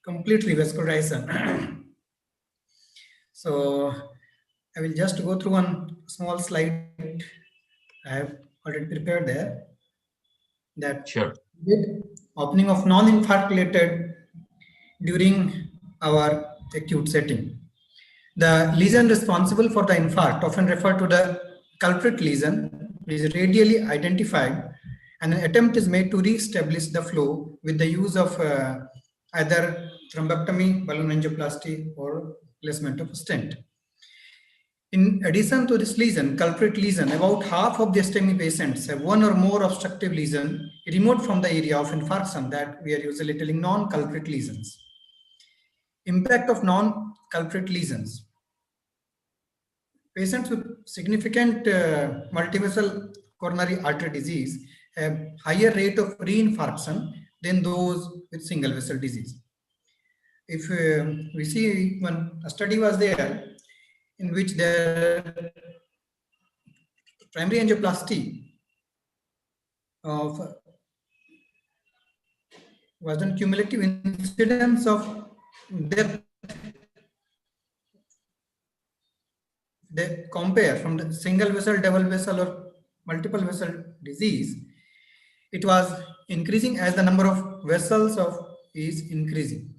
complete revascularization. So I will just go through one small slide I have already prepared there. That Sure. opening of non-infarct during our acute setting. The lesion responsible for the infarct, often referred to the culprit lesion, is radially identified, and an attempt is made to re-establish the flow with the use of either thrombectomy, balloon angioplasty, or placement of stent. In addition to this lesion, culprit lesion, about half of the STEMI patients have one or more obstructive lesion removed from the area of infarction that we are usually telling non-culprit lesions. Impact of non-culprit lesions. Patients with significant multivessel coronary artery disease have higher rate of reinfarction than those with single vessel disease. If we see a study was there in which the primary angioplasty of was done, cumulative incidence of death, they compare from the single vessel, double vessel, or multiple vessel disease, it was increasing as the number of vessels is increasing,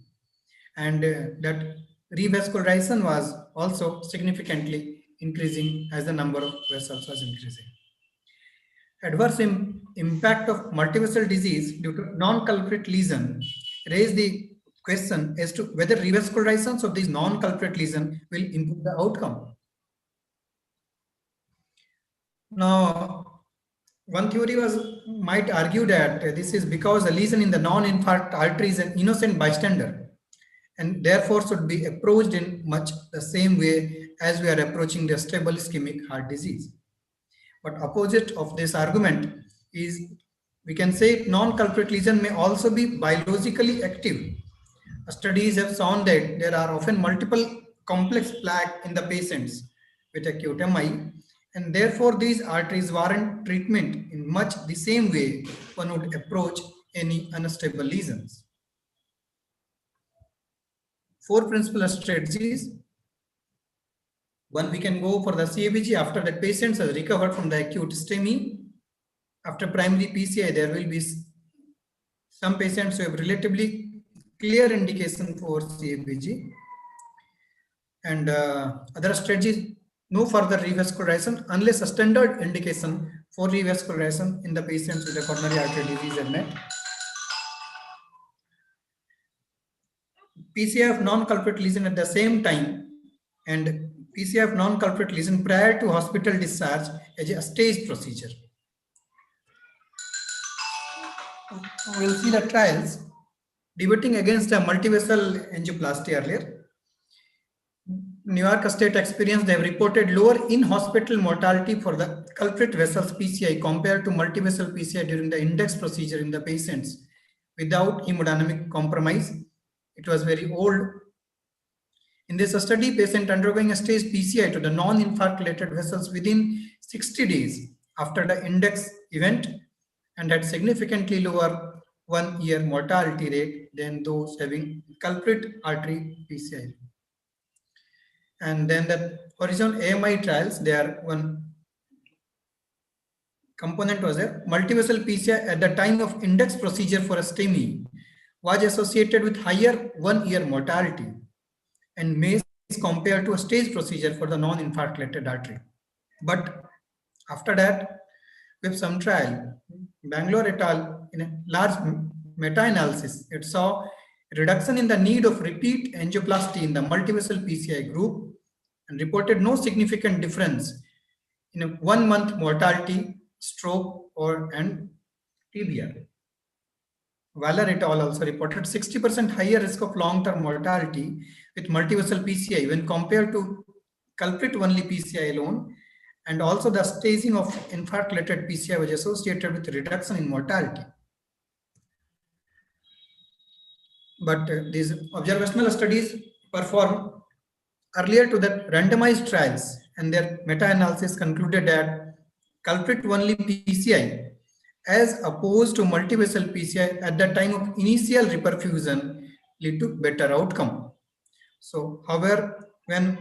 and that revascularization was also significantly increasing as the number of vessels was increasing. Adverse impact of multivessel disease due to non-culprit lesion raise the question as to whether revascularizations of these non-culprit lesion will improve the outcome. Now, one theory might argue that this is because a lesion in the non-infarct artery is an innocent bystander and therefore should be approached in much the same way as we are approaching the stable ischemic heart disease. But opposite of this argument is, we can say non-culprit lesion may also be biologically active. Studies have shown that there are often multiple complex plaque in the patients with acute MI, and therefore these arteries warrant treatment in much the same way one would approach any unstable lesions. 4 principal strategies. One, we can go for the CABG after that patient has recovered from the acute STEMI. After primary PCI, there will be some patients who have relatively clear indication for CABG. And other strategies, no further revascularization unless a standard indication for revascularization in the patients with a coronary artery disease are met. PCI of non-culprit lesion at the same time and PCI of non-culprit lesion prior to hospital discharge as a staged procedure. We'll see the trials debating against a multivessel angioplasty earlier. New York State experience, they have reported lower in-hospital mortality for the culprit vessels PCI compared to multivessel PCI during the index procedure in the patients without hemodynamic compromise. It was very old. In this study, patient undergoing a staged PCI to the non-infarct related vessels within 60 days after the index event and had significantly lower 1-year mortality rate than those having culprit artery PCI. And then the Horizon AMI trials, there one component was a multivessel PCI at the time of index procedure for a STEMI was associated with higher 1-year mortality and may compared to a staged procedure for the non-infarct related artery. But after that, with some trial, Bangalore et al. In a large meta-analysis, it saw reduction in the need of repeat angioplasty in the multivessel PCI group and reported no significant difference in a 1-month mortality, stroke, and TBR. Waller et al. Also reported 60% higher risk of long-term mortality with multivessel PCI when compared to culprit-only PCI alone, and also the staging of infarct-related PCI was associated with reduction in mortality. But these observational studies performed earlier to the randomized trials, and their meta-analysis concluded that culprit-only PCI as opposed to multivessel PCI at the time of initial reperfusion lead to better outcome. So, however, when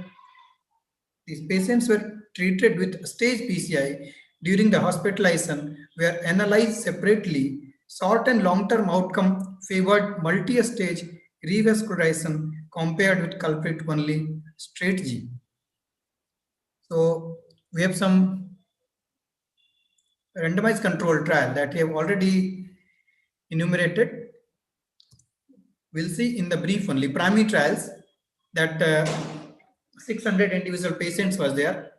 these patients were treated with stage PCI during the hospitalization were analyzed separately, short and long-term outcome favored multi-stage revascularization compared with culprit-only strategy. So we have some randomized control trial that we have already enumerated. We'll see in the brief only. Primary trials that 600 individual patients was there.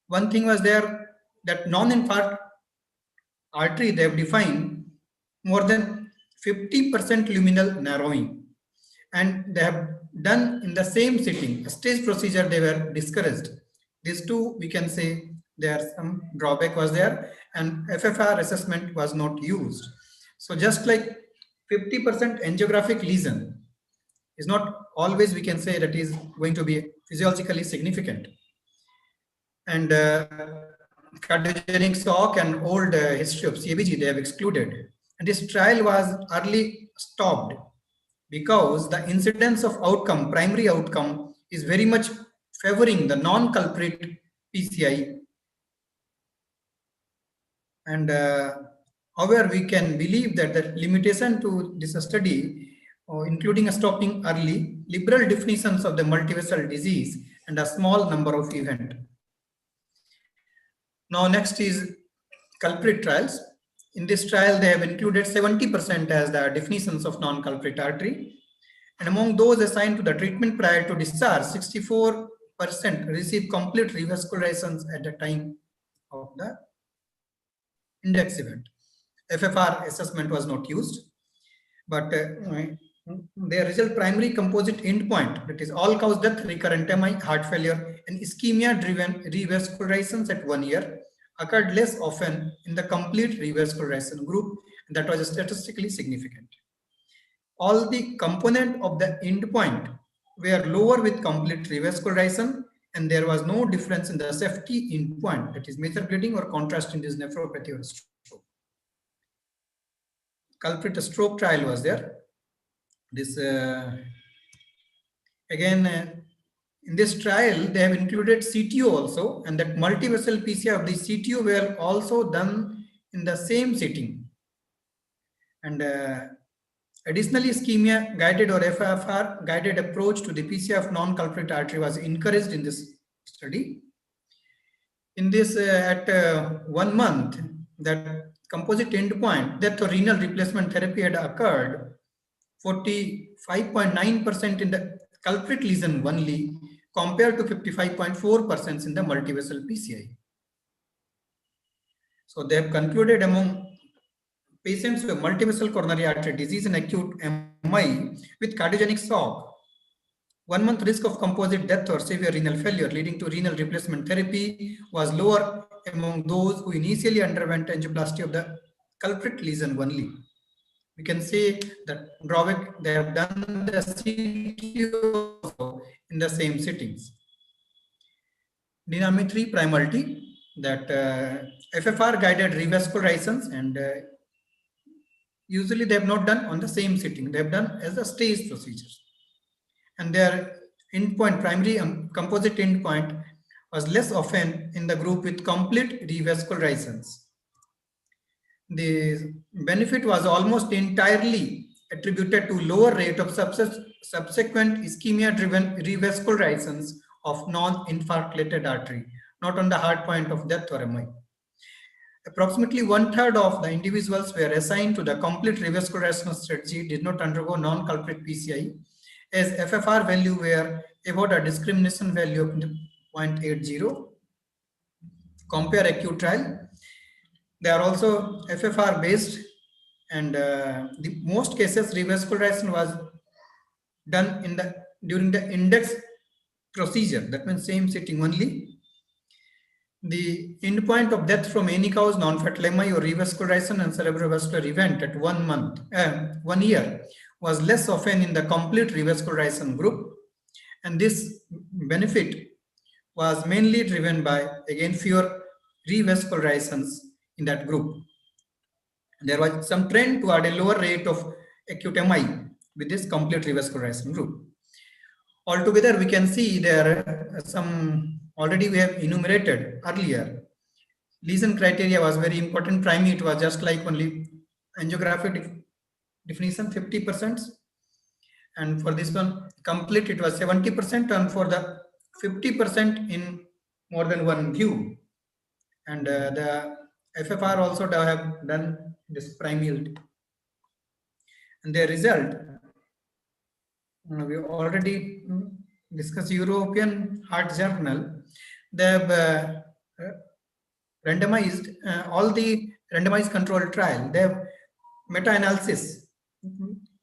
One thing was there that non-infarct artery they have defined more than 50% luminal narrowing, and they have done in the same sitting. A stage procedure they were discouraged. These two we can say there some drawback was there, and FFR assessment was not used. So just like 50% angiographic lesion is not always we can say that is going to be physiologically significant. And cardiogenic shock and old history of CABG they have excluded. And this trial was early stopped because the incidence of outcome, primary outcome, is very much favoring the non-culprit PCI. And however, we can believe that the limitation to this study, including stopping early, liberal definitions of the multivessel disease, and a small number of events. Now, next is culprit trials. In this trial, they have included 70% as the definitions of non-culprit artery. And among those assigned to the treatment prior to discharge, 64% received complete revascularizations at the time of the index event. FFR assessment was not used, but their result primary composite endpoint, that is all cause death, recurrent MI, heart failure, and ischemia-driven revascularizations at 1 year occurred less often in the complete revascularization group, and that was statistically significant. All the component of the endpoint were lower with complete revascularization, and there was no difference in the safety endpoint, that is major bleeding or contrast-induced nephropathy or stroke. Culprit stroke trial was there. This again in this trial they have included CTO also, and that multivessel PCI of the CTO were also done in the same sitting. And additionally, ischemia guided or FFR guided approach to the PCI of non-culprit artery was encouraged in this study. In this at 1 month, that composite endpoint, death or renal replacement therapy had occurred 45.9% in the culprit lesion only, compared to 55.4% in the multivessel PCI. So they have concluded among patients with multivessel coronary artery disease and acute MI with cardiogenic shock, 1 month risk of composite death or severe renal failure leading to renal replacement therapy was lower among those who initially underwent angioplasty of the culprit lesion only. We can say that drawback they have done the CTO in the same sittings. Dynamic 3 primality, that FFR guided revascularizations, and usually they have not done on the same sitting, they have done as a stage procedures. And their endpoint, primary composite endpoint, was less often in the group with complete revascularizations. The benefit was almost entirely attributed to lower rate of subsequent ischemia-driven revascularizations of non-infarct-related artery, not on the hard point of death or MI. Approximately 1/3 of the individuals were assigned to the complete revascularization strategy did not undergo non-culprit PCI, as FFR value were about a discrimination value of 0.80. Compare acute trial. They are also FFR based, and the most cases revascularization was done in during the index procedure. That means same sitting only. the endpoint of death from any cause, non-fatal MI or revascularization and cerebrovascular event at 1 year was less often in the complete revascularization group. And this benefit was mainly driven by, again, fewer revascularizations in that group. There was some trend toward a lower rate of acute MI with this complete revascularization group. Altogether, we can see there are some already we have enumerated earlier. Lesion criteria was very important. Primary, it was just like only angiographic definition 50%. And for this one, complete, it was 70%. And for the 50% in more than one view. And the FFR also have done this primary. And the result, we already discussed European Heart Journal. They have randomized all the randomized controlled trial. They have meta-analysis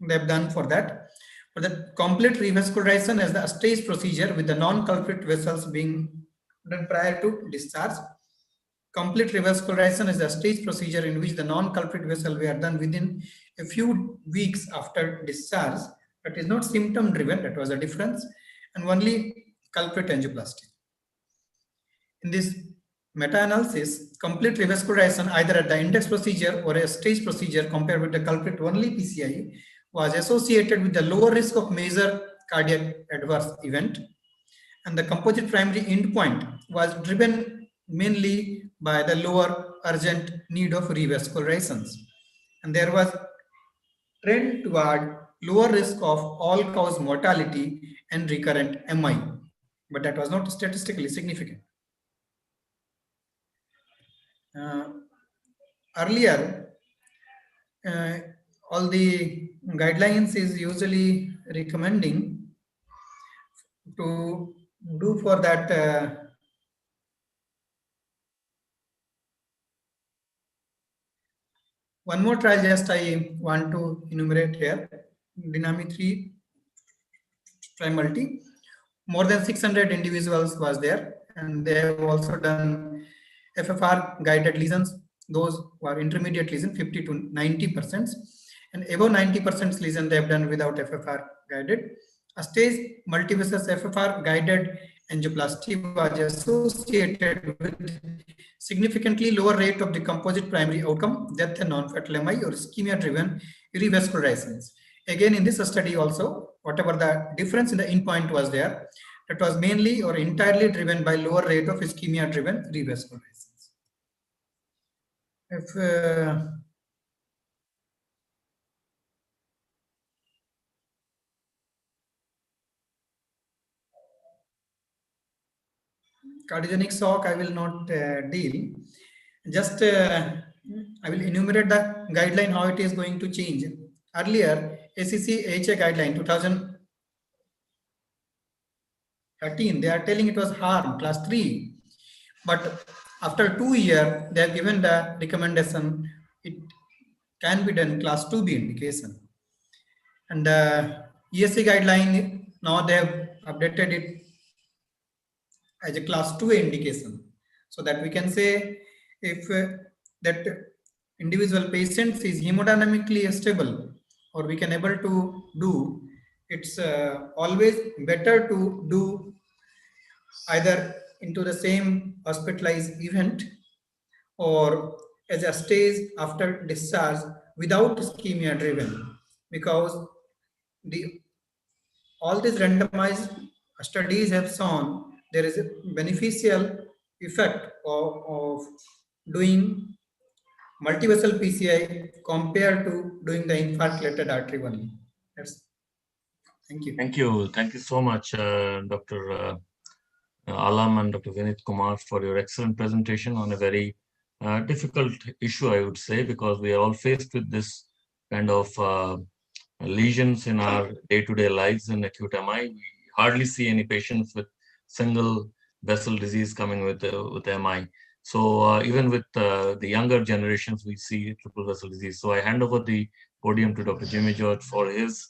they have done for that. For the complete revascularization as the stage procedure with the non-culprit vessels being done prior to discharge. Complete revascularization is a stage procedure in which the non-culprit vessel were done within a few weeks after discharge. That is not symptom driven, that was a difference, and only culprit angioplasty. In this meta-analysis, complete revascularization either at the index procedure or a stage procedure compared with the culprit only PCI was associated with the lower risk of major cardiac adverse event, and the composite primary endpoint was driven mainly by the lower urgent need of revascularizations. And there was trend toward lower risk of all-cause mortality and recurrent MI, but that was not statistically significant. Earlier, all the guidelines is usually recommending to do for that one more trial just I want to enumerate here. Dynamic 3 tri-multi. More than 600 individuals was there, and they have also done FFR guided lesions. Those who are intermediate lesion, 50 to 90%, and above 90% lesion they have done without FFR guided. A stage multivessels FFR guided angioplasty was associated with significantly lower rate of the composite primary outcome, death and non-fatal MI or ischemia-driven revascularizations. Again, in this study also, whatever the difference in the endpoint was there, that was mainly or entirely driven by lower rate of ischemia-driven revascularizations. If cardiogenic shock, I will not deal. Just I will enumerate the guideline how it is going to change. Earlier, ACC AHA guideline 2013, they are telling it was harm class 3, but after 2 years, they have given the recommendation it can be done class 2B indication. And the ESC guideline, now they have updated it as a class 2A indication, so that we can say if that individual patient is hemodynamically stable, or we can able to do, it's always better to do either into the same hospitalized event or as a stage after discharge without ischemia driven, because all these randomized studies have shown there is a beneficial effect of doing multivessel PCI compared to doing the infarct-related artery only. Thank you. Thank you so much, Dr. Alam and Dr. Vinit Kumar, for your excellent presentation on a very difficult issue, I would say, because we are all faced with this kind of lesions in our day-to-day lives in acute MI. We hardly see any patients with single vessel disease coming with MI. So even with the younger generations, we see triple vessel disease. So I hand over the podium to Dr. Jimmy George for his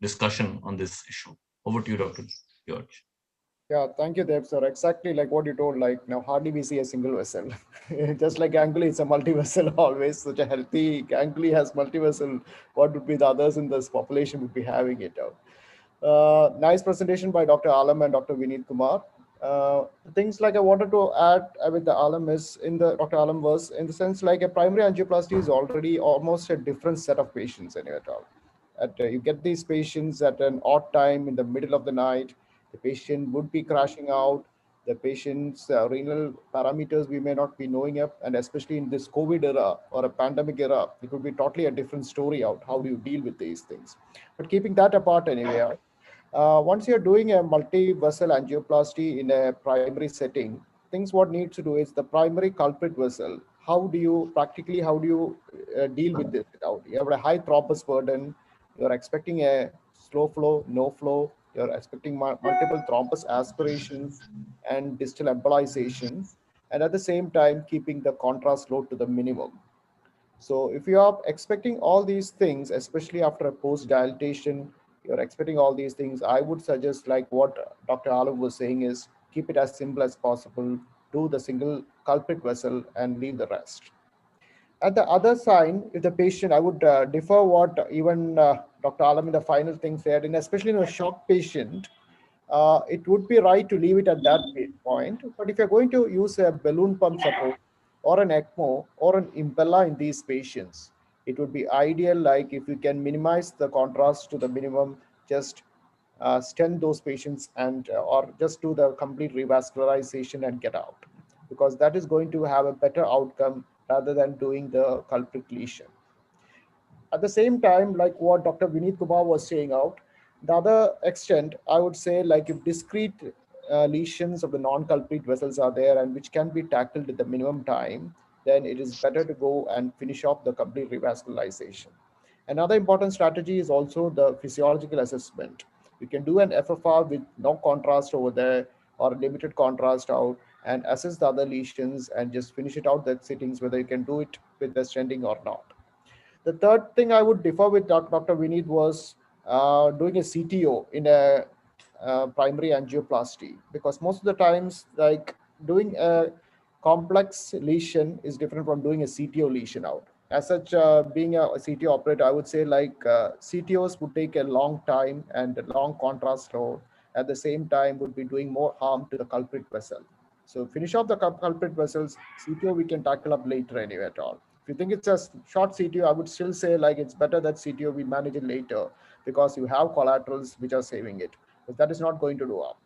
discussion on this issue. Over to you, Dr. George. Yeah, thank you, Dev sir. Exactly like what you told, like now hardly we see a single vessel. Just like ganglion, it's a multi-vessel always. Such a healthy ganglion has multi-vessel. What would be the others in this population would be having it out. Nice presentation by Dr. Alam and Dr. Vineet Kumar. Things like I wanted to add with the Alam is in the Dr. Alam was in the sense like a primary angioplasty is already almost a different set of patients anyway at all. You get these patients at an odd time in the middle of the night. The patient would be crashing out. The patient's renal parameters we may not be knowing up, and especially in this COVID era or a pandemic era, it would be totally a different story out. How do you deal with these things? But keeping that apart anyway, once you're doing a multi-vessel angioplasty in a primary setting, things what needs to do is the primary culprit vessel. How do you deal with this without? You have a high thrombus burden. You're expecting a slow flow, no flow. You're expecting multiple thrombus aspirations and distal embolization, and at the same time keeping the contrast load to the minimum. So if you are expecting all these things, especially after a post dilatation, you're expecting all these things, I would suggest like what Dr. Alam was saying is keep it as simple as possible, do the single culprit vessel and leave the rest. At the other side, if the patient, I would defer what even Dr. Alam in the final thing said, and especially in a shock patient, it would be right to leave it at that point. But if you're going to use a balloon pump support or an ECMO or an Impella in these patients, it would be ideal, like if you can minimize the contrast to the minimum, just stent those patients and or just do the complete revascularization and get out, because that is going to have a better outcome rather than doing the culprit lesion. At the same time, like what Dr. Vineet Kumar was saying out, the other extent, I would say, like if discrete lesions of the non-culprit vessels are there and which can be tackled at the minimum time, then it is better to go and finish off the complete revascularization. Another important strategy is also the physiological assessment. You can do an FFR with no contrast over there or limited contrast out and assess the other lesions and just finish it out that sittings, whether you can do it with the stenting or not. The third thing I would differ with Dr. Vineet was doing a CTO in a primary angioplasty, because most of the times, like doing a complex lesion is different from doing a CTO lesion out. As such, being a CTO operator, I would say like CTOs would take a long time and a long contrast load. At the same time, would be doing more harm to the culprit vessel. So finish off the culprit vessels. CTO we can tackle up later anyway at all. If you think it's a short CTO, I would still say like it's better that CTO we manage it later, because you have collaterals which are saving it. But that is not going to do up.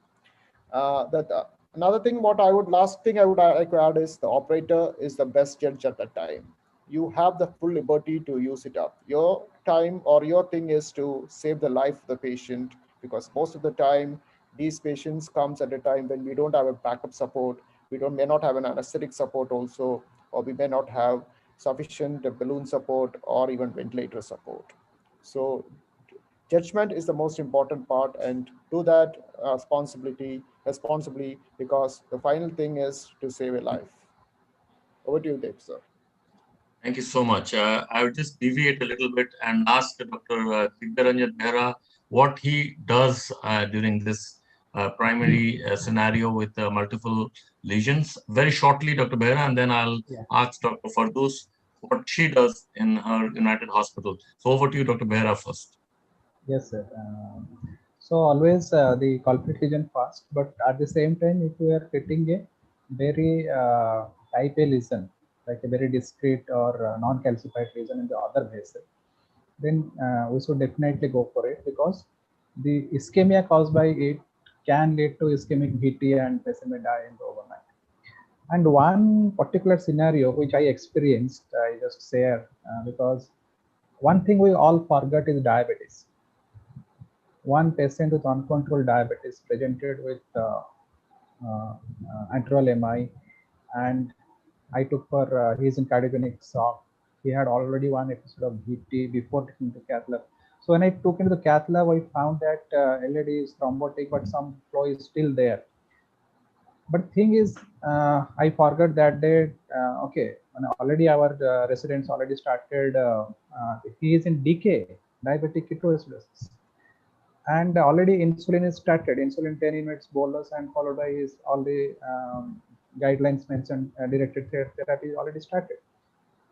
Another thing, last thing I would like to add is the operator is the best judge at that time. You have the full liberty to use it up. Your time or your thing is to save the life of the patient, because most of the time these patients comes at a time when we don't have a backup support. May not have an anesthetic support also, or we may not have sufficient balloon support or even ventilator support. So judgment is the most important part, and do that responsibly, because the final thing is to save a life. Over to you, Dave, sir. Thank you so much. I would just deviate a little bit and ask Dr. Tigdaranjan Behra what he does during this primary scenario with multiple lesions. Very shortly, Dr. Behra, and then I'll ask Dr. Fardous what she does in her United Hospital. So over to you, Dr. Behra, first. Yes, sir. So always the culprit lesion first, but at the same time, if we are getting a very type A lesion, like a very discrete or non-calcified lesion in the other vessel, then we should definitely go for it, because the ischemia caused by it can lead to ischemic VT and patient may die in the overnight. And one particular scenario which I experienced, I just share because one thing we all forget is diabetes. One patient with uncontrolled diabetes presented with antral MI, and I took for he's in cardiogenic shock. He had already one episode of VT before taking to cath lab. So when I took into the cath lab, I found that LAD is thrombotic, but some flow is still there. But thing is, I forgot that day. Okay, already our residents already started. He is in DK, diabetic ketoacidosis, and already insulin is started, insulin 10 units bolus and followed by his all the guidelines mentioned, directed therapy is already started.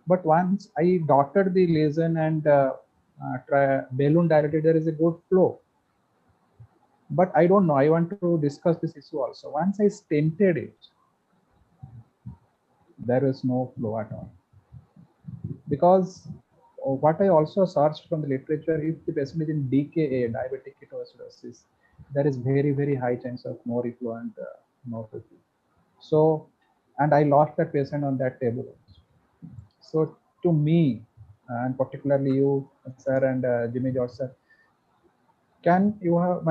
But once I doctored the lesion and balloon dilated, there is a good flow. But I don't know, I want to discuss this issue also. Once I stented it, there is no flow at all. Because what I also searched from the literature, if the patient is in DKA, diabetic ketoacidosis, there is very, very high chance of no reflow and no reflow. So, and I lost that patient on that table. So to me, and particularly you, sir, and Jimmy George, sir, can you have,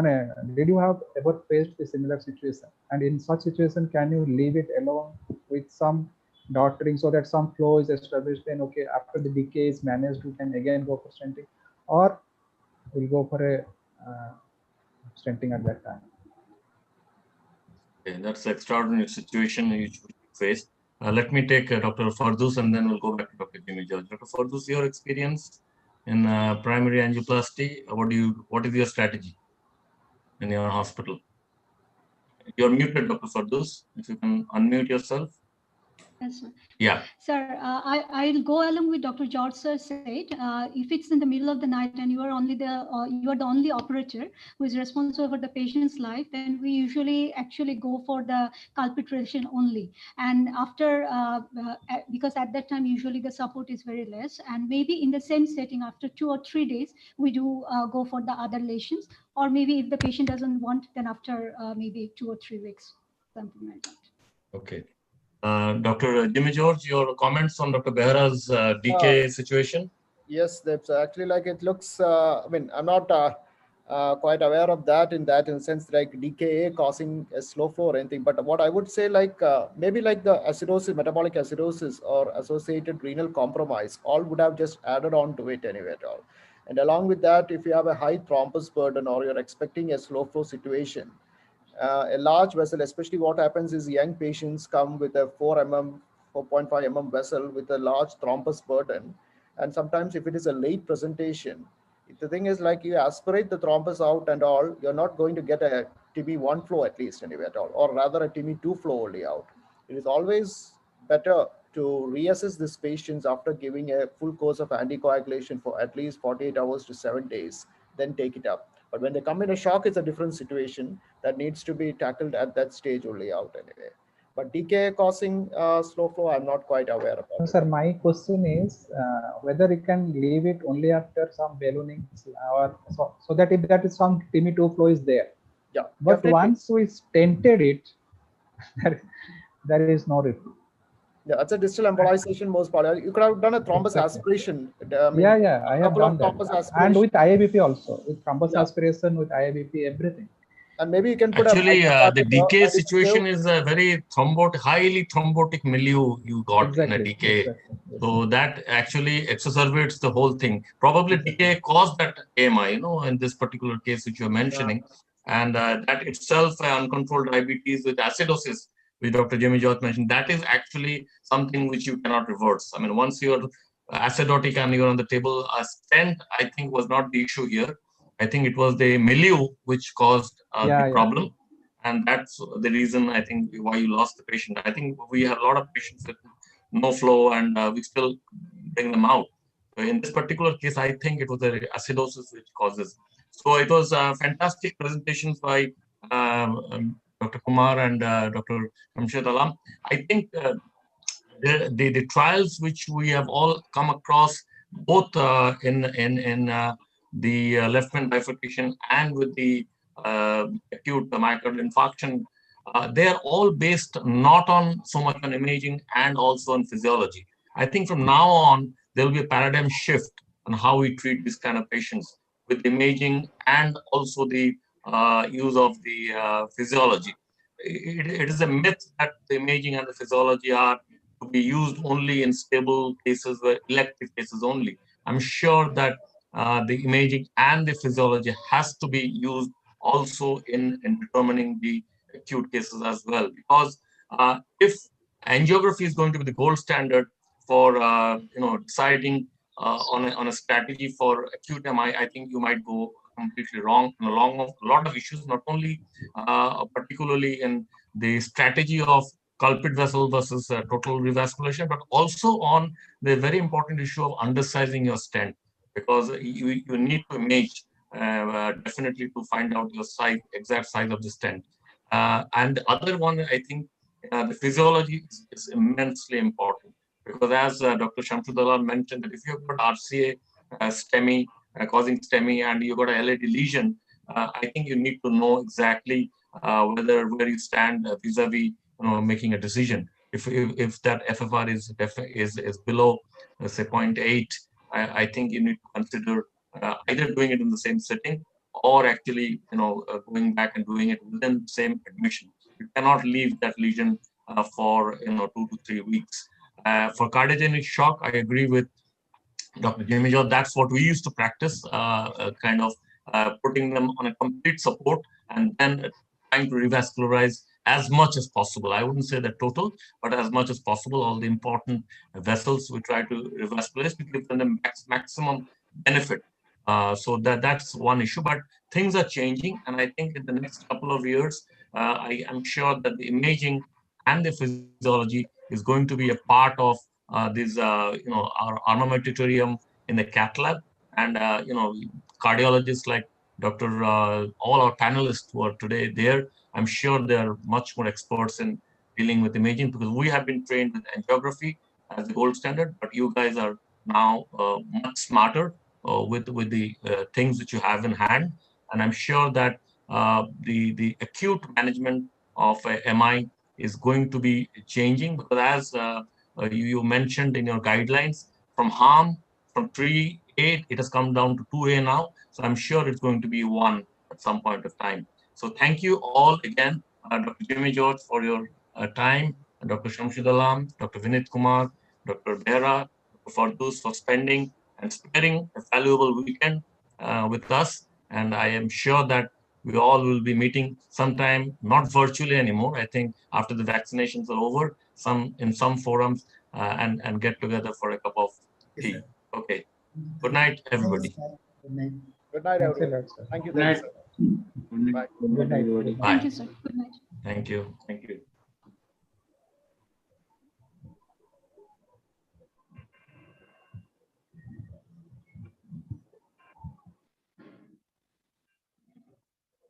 did you have ever faced a similar situation? And in such situation, can you leave it alone with some doctoring so that some flow is established? Then okay, after the decay is managed, we can again go for stenting, or we'll go for a stenting at that time. Okay, that's an extraordinary situation you face. Let me take Dr. Fardus, and then we'll go back to Dr. Jimmy George. Dr. Fardus, your experience in primary angioplasty, what is your strategy in your hospital? You're muted, Dr. Fardus. If you can unmute yourself. Yes, sir. Yeah. Sir, I'll go along with Dr. George sir said. If it's in the middle of the night and you are the only operator who is responsible for the patient's life, then we usually actually go for the culprit relation only. And after, because at that time usually the support is very less, and maybe in the same setting after 2 or 3 days we do go for the other lesions, or maybe if the patient doesn't want, then after maybe 2 or 3 weeks, something like that. Okay. Dr. Jimmy George, your comments on Dr. Behra's DK situation? Yes, that's actually like it looks. I mean, I'm not quite aware of that in the sense like DKA causing a slow flow or anything. But what I would say, like maybe like the acidosis, metabolic acidosis, or associated renal compromise, all would have just added on to it anyway at all. And along with that, if you have a high thrombus burden or you're expecting a slow flow situation, a large vessel, especially what happens is young patients come with a 4.5 mm vessel with a large thrombus burden. And sometimes if it is a late presentation, the thing is like you aspirate the thrombus out and all, you're not going to get a TB1 flow at least anyway at all, or rather a TB2 flow only out. It is always better to reassess these patients after giving a full course of anticoagulation for at least 48 hours to 7 days, then take it up. But when they come in a shock, it's a different situation that needs to be tackled at that stage only out anyway. But DKA causing slow flow, I'm not quite aware about it. Sir, my question is whether you can leave it only after some ballooning, or so that if that is some TB2 flow is there. Yeah. But definitely. once we stented it, there is no reflow. Yeah, that's a distal embolization most probably. You could have done a thrombus aspiration. Yeah, I have done that. And with IABP also, with thrombus aspiration, with IABP, everything. And maybe you can put actually the DK situation is a very highly thrombotic milieu you got in a DK. Exactly. So that actually exacerbates the whole thing. Probably DK caused that AMI, in this particular case which you're mentioning. Yeah. And that itself, uncontrolled diabetes with acidosis, which Dr. Jimmy George mentioned, that is actually something which you cannot reverse. I mean, once you're acidotic and you're on the table, a stent, I think, was not the issue here. I think it was the milieu which caused the problem. And that's the reason, I think, why you lost the patient. I think we have a lot of patients with no flow and we still bring them out. In this particular case, I think it was the acidosis which causes. So it was fantastic presentations by Dr. Kumar and Dr. Ramshed Alam. I think the trials which we have all come across, both in the left main bifurcation and with the acute myocardial infarction, they are all based not on so much on imaging and also on physiology. I think from now on, there will be a paradigm shift on how we treat these kind of patients with imaging and also the use of the physiology. It is a myth that the imaging and the physiology are to be used only in stable cases, elective cases only. I'm sure that the imaging and the physiology has to be used also in determining the acute cases as well. Because if angiography is going to be the gold standard for deciding on a strategy for acute MI, I think you might go completely wrong in a lot of issues, not only particularly in the strategy of culprit vessel versus total revascularization, but also on the very important issue of undersizing your stent, because you need to image definitely to find out your size, exact size of the stent. And the other one, I think, the physiology is immensely important, because as Dr. Shamsudallah mentioned, that if you've got RCA STEMI causing STEMI and you've got a LAD lesion, I think you need to know exactly where you stand vis-a-vis making a decision. If that FFR is below, say, 0.8, I think you need to consider either doing it in the same setting or actually going back and doing it within the same admission. You cannot leave that lesion for 2 to 3 weeks. For cardiogenic shock, I agree with Dr. Jimmy Joe. That's what we used to practice, kind of putting them on a complete support and then trying to revascularize as much as possible. I wouldn't say the total, but as much as possible, all the important vessels we try to revascularize to give them the maximum benefit. So that's one issue, but things are changing, and I think in the next couple of years, I am sure that the imaging and the physiology is going to be a part of our armamentarium in the cath lab, and cardiologists like Dr. All our panelists who are today there, I'm sure they are much more experts in dealing with imaging, because we have been trained with angiography as the gold standard, but you guys are now much smarter with the things that you have in hand, and I'm sure that the acute management of MI is going to be changing, because as you mentioned in your guidelines, from harm from 3A, it has come down to 2A now. So I'm sure it's going to be 1 at some point of time. So thank you all again, Dr. Jimmy George, for your time, and Dr. Shamshid Alam, Dr. Vinit Kumar, Dr. Behra, Dr. Fardus for spending and sparing a valuable weekend with us. And I am sure that we all will be meeting sometime, not virtually anymore. I think after the vaccinations are over, in some forums, and get together for a cup of tea. Okay. Good night, everybody. Good night. Good night, Thanks a everyone. lot, sir. Thank you. Good night. Sir. Bye. Good night. Bye. Thank you, sir. Good night. Thank you. Thank you.